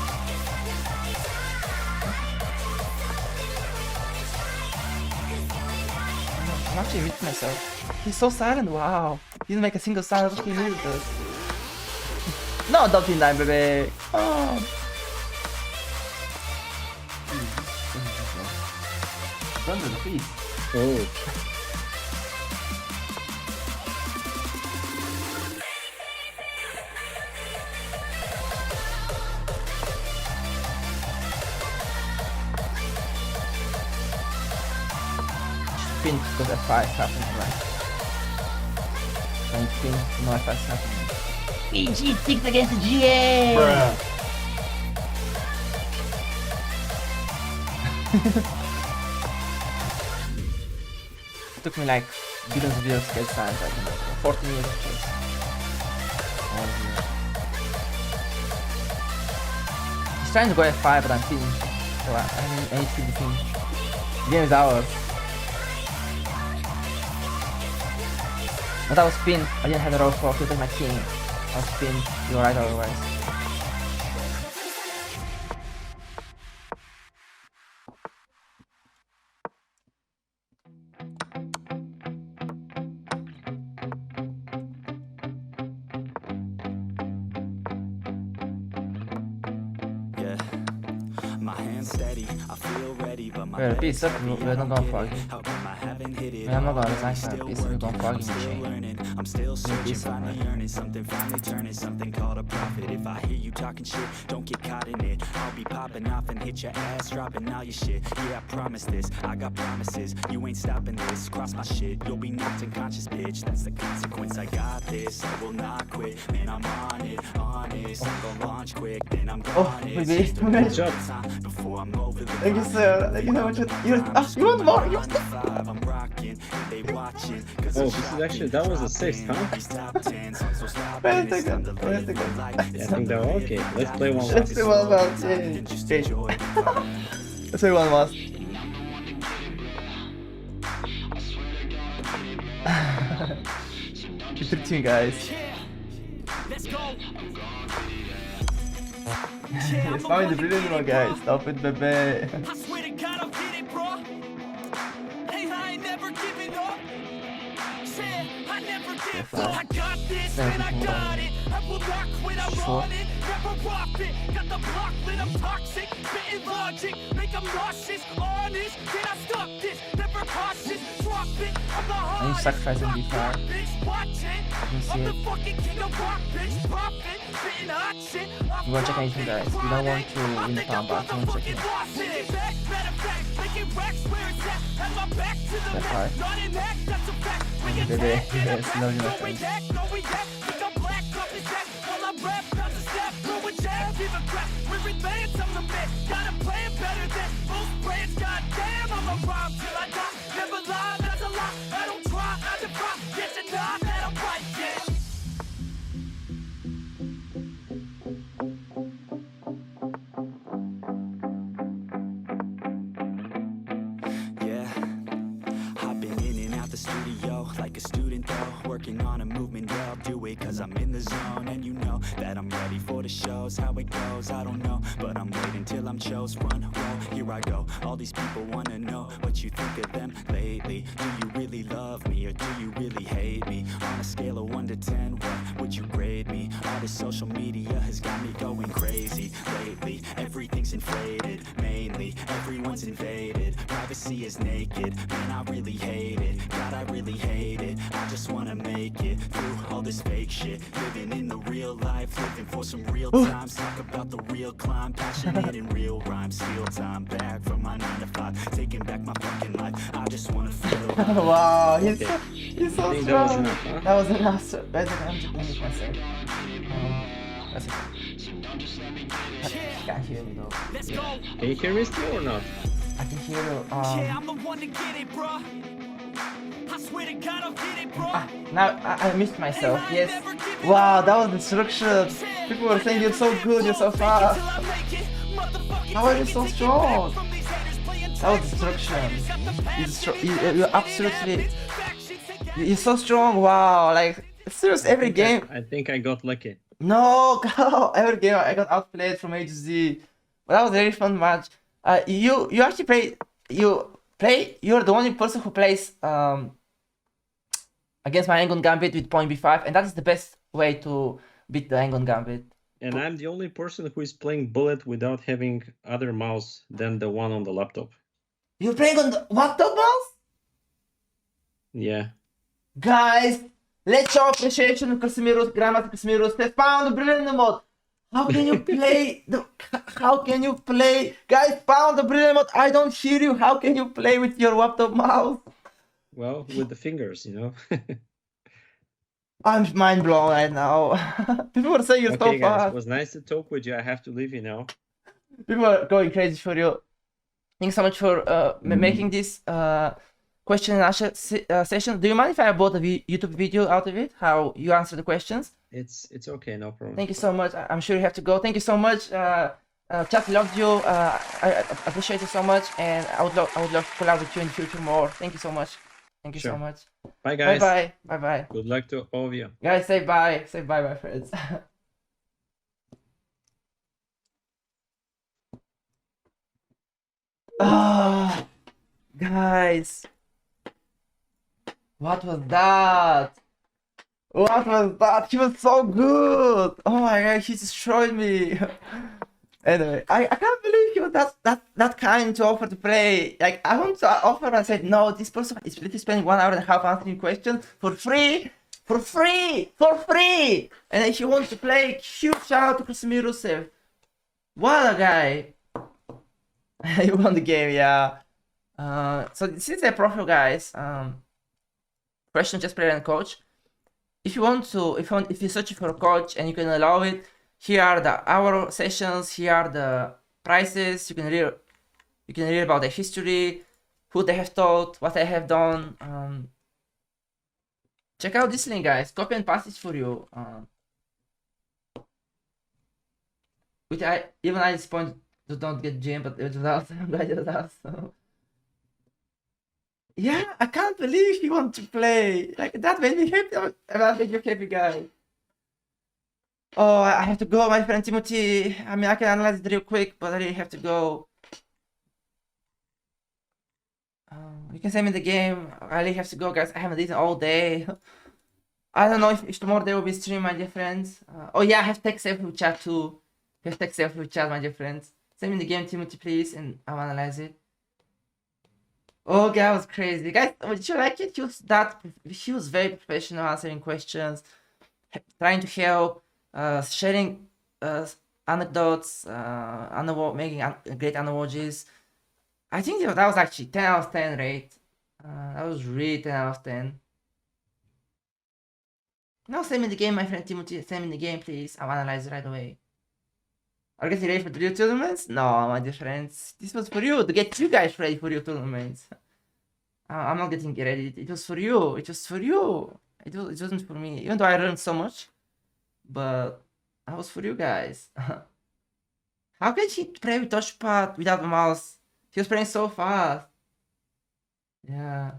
I'm actually muting myself. He's so silent, wow. He didn't make a single sound after he muted us. No, don't be 9, baby. Oh. Thunder, please. Oh. Pin because F5 is happening, right? When you pin, no F5 is happening. PG6 against the GM! Bruh. It took me like billions of years to get signed, like 14 years of chess. He's trying to go F5, but I'm pinning. So I need to keep the pin. The game is ours. But I was pinned. I didn't have the row for to my king. I was pinned. You're right otherwise. my hands steady, I feel ready, but my Well, legs peace up, heavy, we're I not don't gonna get fuck. it. How come I haven't hit it? I'm not gonna already? resign for Still peace, we're gonna working, fuck I'm in still chain. learning, I'm still searching, peace up, finally man. earning something, finally turning something called a profit. If I hear you talking shit, don't get caught in it. I'll be popping off and hit your ass, dropping all your shit. Yeah, I promise this, I got promises. You ain't stopping this, cross my shit, you'll be knocked unconscious, bitch. That's the consequence. I got this, I will not quit. Man, I'm on it, honest. I'm gonna launch quick, then I'm gone. It's baby. just a Good matter job. of time before I'm over the Thank you, line. sir. Thank you so much. You want more? You want more? I'm rocking, they watching, 'cause Oh, I'm this is shocking, actually, that was a 6th, dropping huh? these top 10 songs, so stop Wait a it. It's time second, to wait a live second. my life. Yeah, I think that was okay. Let's play one Let's last. do one last. Yeah. Just Okay. enjoy the vibe. Let's do one last. Keep 13, guys. Let's go. Stop the brilliant one, guys. Stop it, baby. I swear to God, I'll get it, bro. Hey, I ain't never giving up. Said I never give up. I got this, and I got it. I will not quit, I'm on it. Never profit. Got the block lit, I'm toxic. Spitting logic, make them nauseous. Honest, can I stop this? Never cautious, drop it. I'm the I need to hardest. sacrifice on D5. Bitch, watch it. can see I'm the it. fucking king of rock, bitch. Profit, spitting hot shit. You wanna check anything, guys? We don't want to win the combat. We want to check it. That's right. Baby, yes, love you, my friends. Yeah, I've been in and out the studio like a student though, working on a movement. Yeah, I'll do it cause I'm in the zone, and you know that I'm ready for the shows. How it goes, I don't know, but I'm waiting till I'm chose. Run, roll, here I go. All these people wanna know what you think of them lately. Do you really love me or do you really hate me? On a scale of 1 to 10, what would you grade me? All this social media has got me going crazy lately. Everything's inflated, mainly everyone's invaded. Privacy is naked, man, I really hate it. God, I really hate it. I just wanna make it through all this fake shit. Living in the real life, living for some real times. Talk about the real climb, passionate in real rhymes. Steal time back from my 9 to 5, taking back my fucking life. I just wanna feel Wow, he's Okay. he's so I think that was strong. enough, huh? That was enough. So, wait a second, I'm just gonna myself. That's it. I can't hear me though. Let's go. Can you hear me still or not? I can hear you. Yeah, I'm the one to get it, bro. I swear to God, I'll get it, bro. Now I missed myself. Yes. Wow, that was destruction. People were saying you're so good, you're so fast. How are you so strong? That was destruction. You're absolutely. You're so strong. Wow, like serious every game. I think I got lucky. No, every game I got outplayed from A to Z. But that was a very fun match. You actually play. You're the only person who plays against my Angon Gambit with point B5, and that is the best way to beat the Angon Gambit. And I'm the only person who is playing Bullet without having other mouse than the one on the laptop. You're playing on the laptop mouse? Yeah. Guys, let's show appreciation to Krasimir, Grandmaster Krasimir Rusev found the brilliant mode. How can you play how can you play? Guys, found the brilliant mode. I don't hear you. How can you play with your laptop mouse? Well, with the fingers, you know. I'm mind blown right now. People are saying you're Okay, so guys, fast. it was nice to talk with you. I have to leave you now. People are going crazy for you. Thanks so much for making this question and answer session. Do you mind if I upload a YouTube video out of it? How you answer the questions? It's okay, no problem. Thank you so much. I'm sure you have to go. Thank you so much. Chat loved you. I appreciate you so much, and I would love to collab with you in the future more. Thank you so much. Thank you so Sure. much. Bye, guys. Bye bye. Bye bye. Good luck to all of you. Guys, say bye. Say bye, my friends. Ah, guys. What was that? What was that? He was so good. Oh my god, he destroyed me. Anyway, I can't believe you that kind to offer to play. Like, I want to offer and said, no, this person is literally spending 1.5 hours answering questions for free. For free! For free! And if you want to play, huge shout out to Krasimir Rusev. What a guy! You won the game, yeah. So this is a profile, guys. Question, just player and coach. If you want to, if you're searching for a coach and you can allow it, here are the hour sessions. Here are the prices. You can read about the history, who they have taught, what they have done. Check out this link, guys. Copy and paste it for you. Which I at this point don't get GM, but it was awesome. I'm glad it was awesome. Yeah, I can't believe you want to play. Like, that made me happy. That made you happy, guy. Oh, I have to go, my friend Timothy. I mean, I can analyze it real quick, but I really have to go. You can send me the game. I really have to go, guys. I haven't eaten all day. I don't know if tomorrow there will be stream, my dear friends. Oh yeah, I have tech selfie with chat too. I have tech selfie with chat, my dear friends. Send me the game, Timothy, please, and I'll analyze it. Oh, that was crazy, guys. Did you like it? He was very professional, answering questions, trying to help, sharing anecdotes, making great analogies. I think that was actually 10 out of 10 rate. That was really 10 out of 10. Now send me the game, my friend Timothy. Send me the game, please. I'll analyze it right away. Are you getting ready for the real tournaments? No, my dear friends. This was for you, to get you guys ready for your tournaments. I'm not getting ready. It was for you. It was for you. It wasn't for me. Even though I learned so much. But that was for you guys. How can she play with touchpad without a mouse? He was playing so fast. Yeah.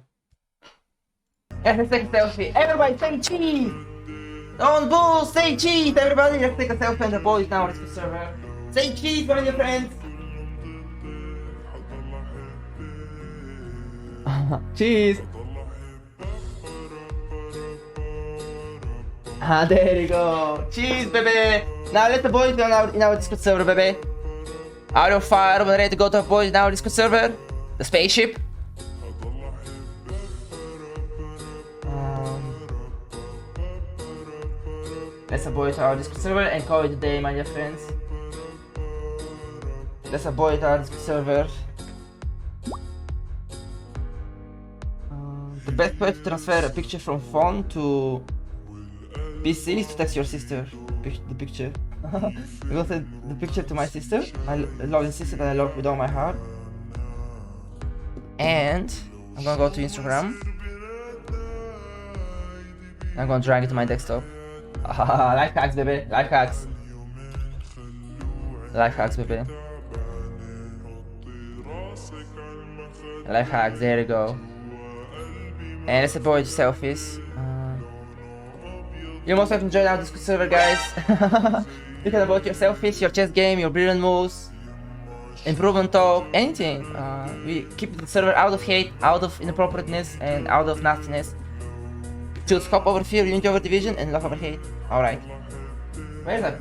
Let's take a selfie. Everybody say cheese! On bull, say cheese! Everybody, let's take a selfie and the boys now on the server. Say cheese, my dear friends! Cheese! There you go. Cheese, baby! Now let the boys go in our Discord server, baby. Out of fire, we're ready to go to the boys in our Discord server. The spaceship. Let's avoid our Discord server and call it a day, my dear friends. Let's avoid our Discord server. The best way to transfer a picture from phone to PC is to text your sister the picture. I will send the picture to my sister, my loving sister that I love with all my heart. And I'm gonna go to Instagram. I'm gonna drag it to my desktop. Life hacks, baby. Life hacks. Life hacks, baby. Life hacks, there you go. And let's avoid selfies. You're most welcome to join our Discord server, guys. You can avoid your selfies, your chess game, your brilliant moves, improvement talk, anything. We keep the server out of hate, out of inappropriateness, and out of nastiness. Choose hope over fear, unity over division, and love over hate. Alright. Where's that?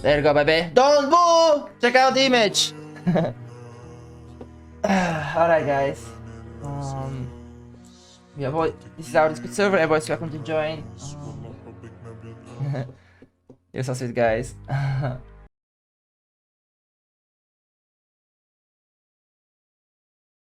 There you go, baby. Don't boo! Check out the image! Alright, guys. This is our Discord server, everybody's welcome to join. You're so sweet, guys.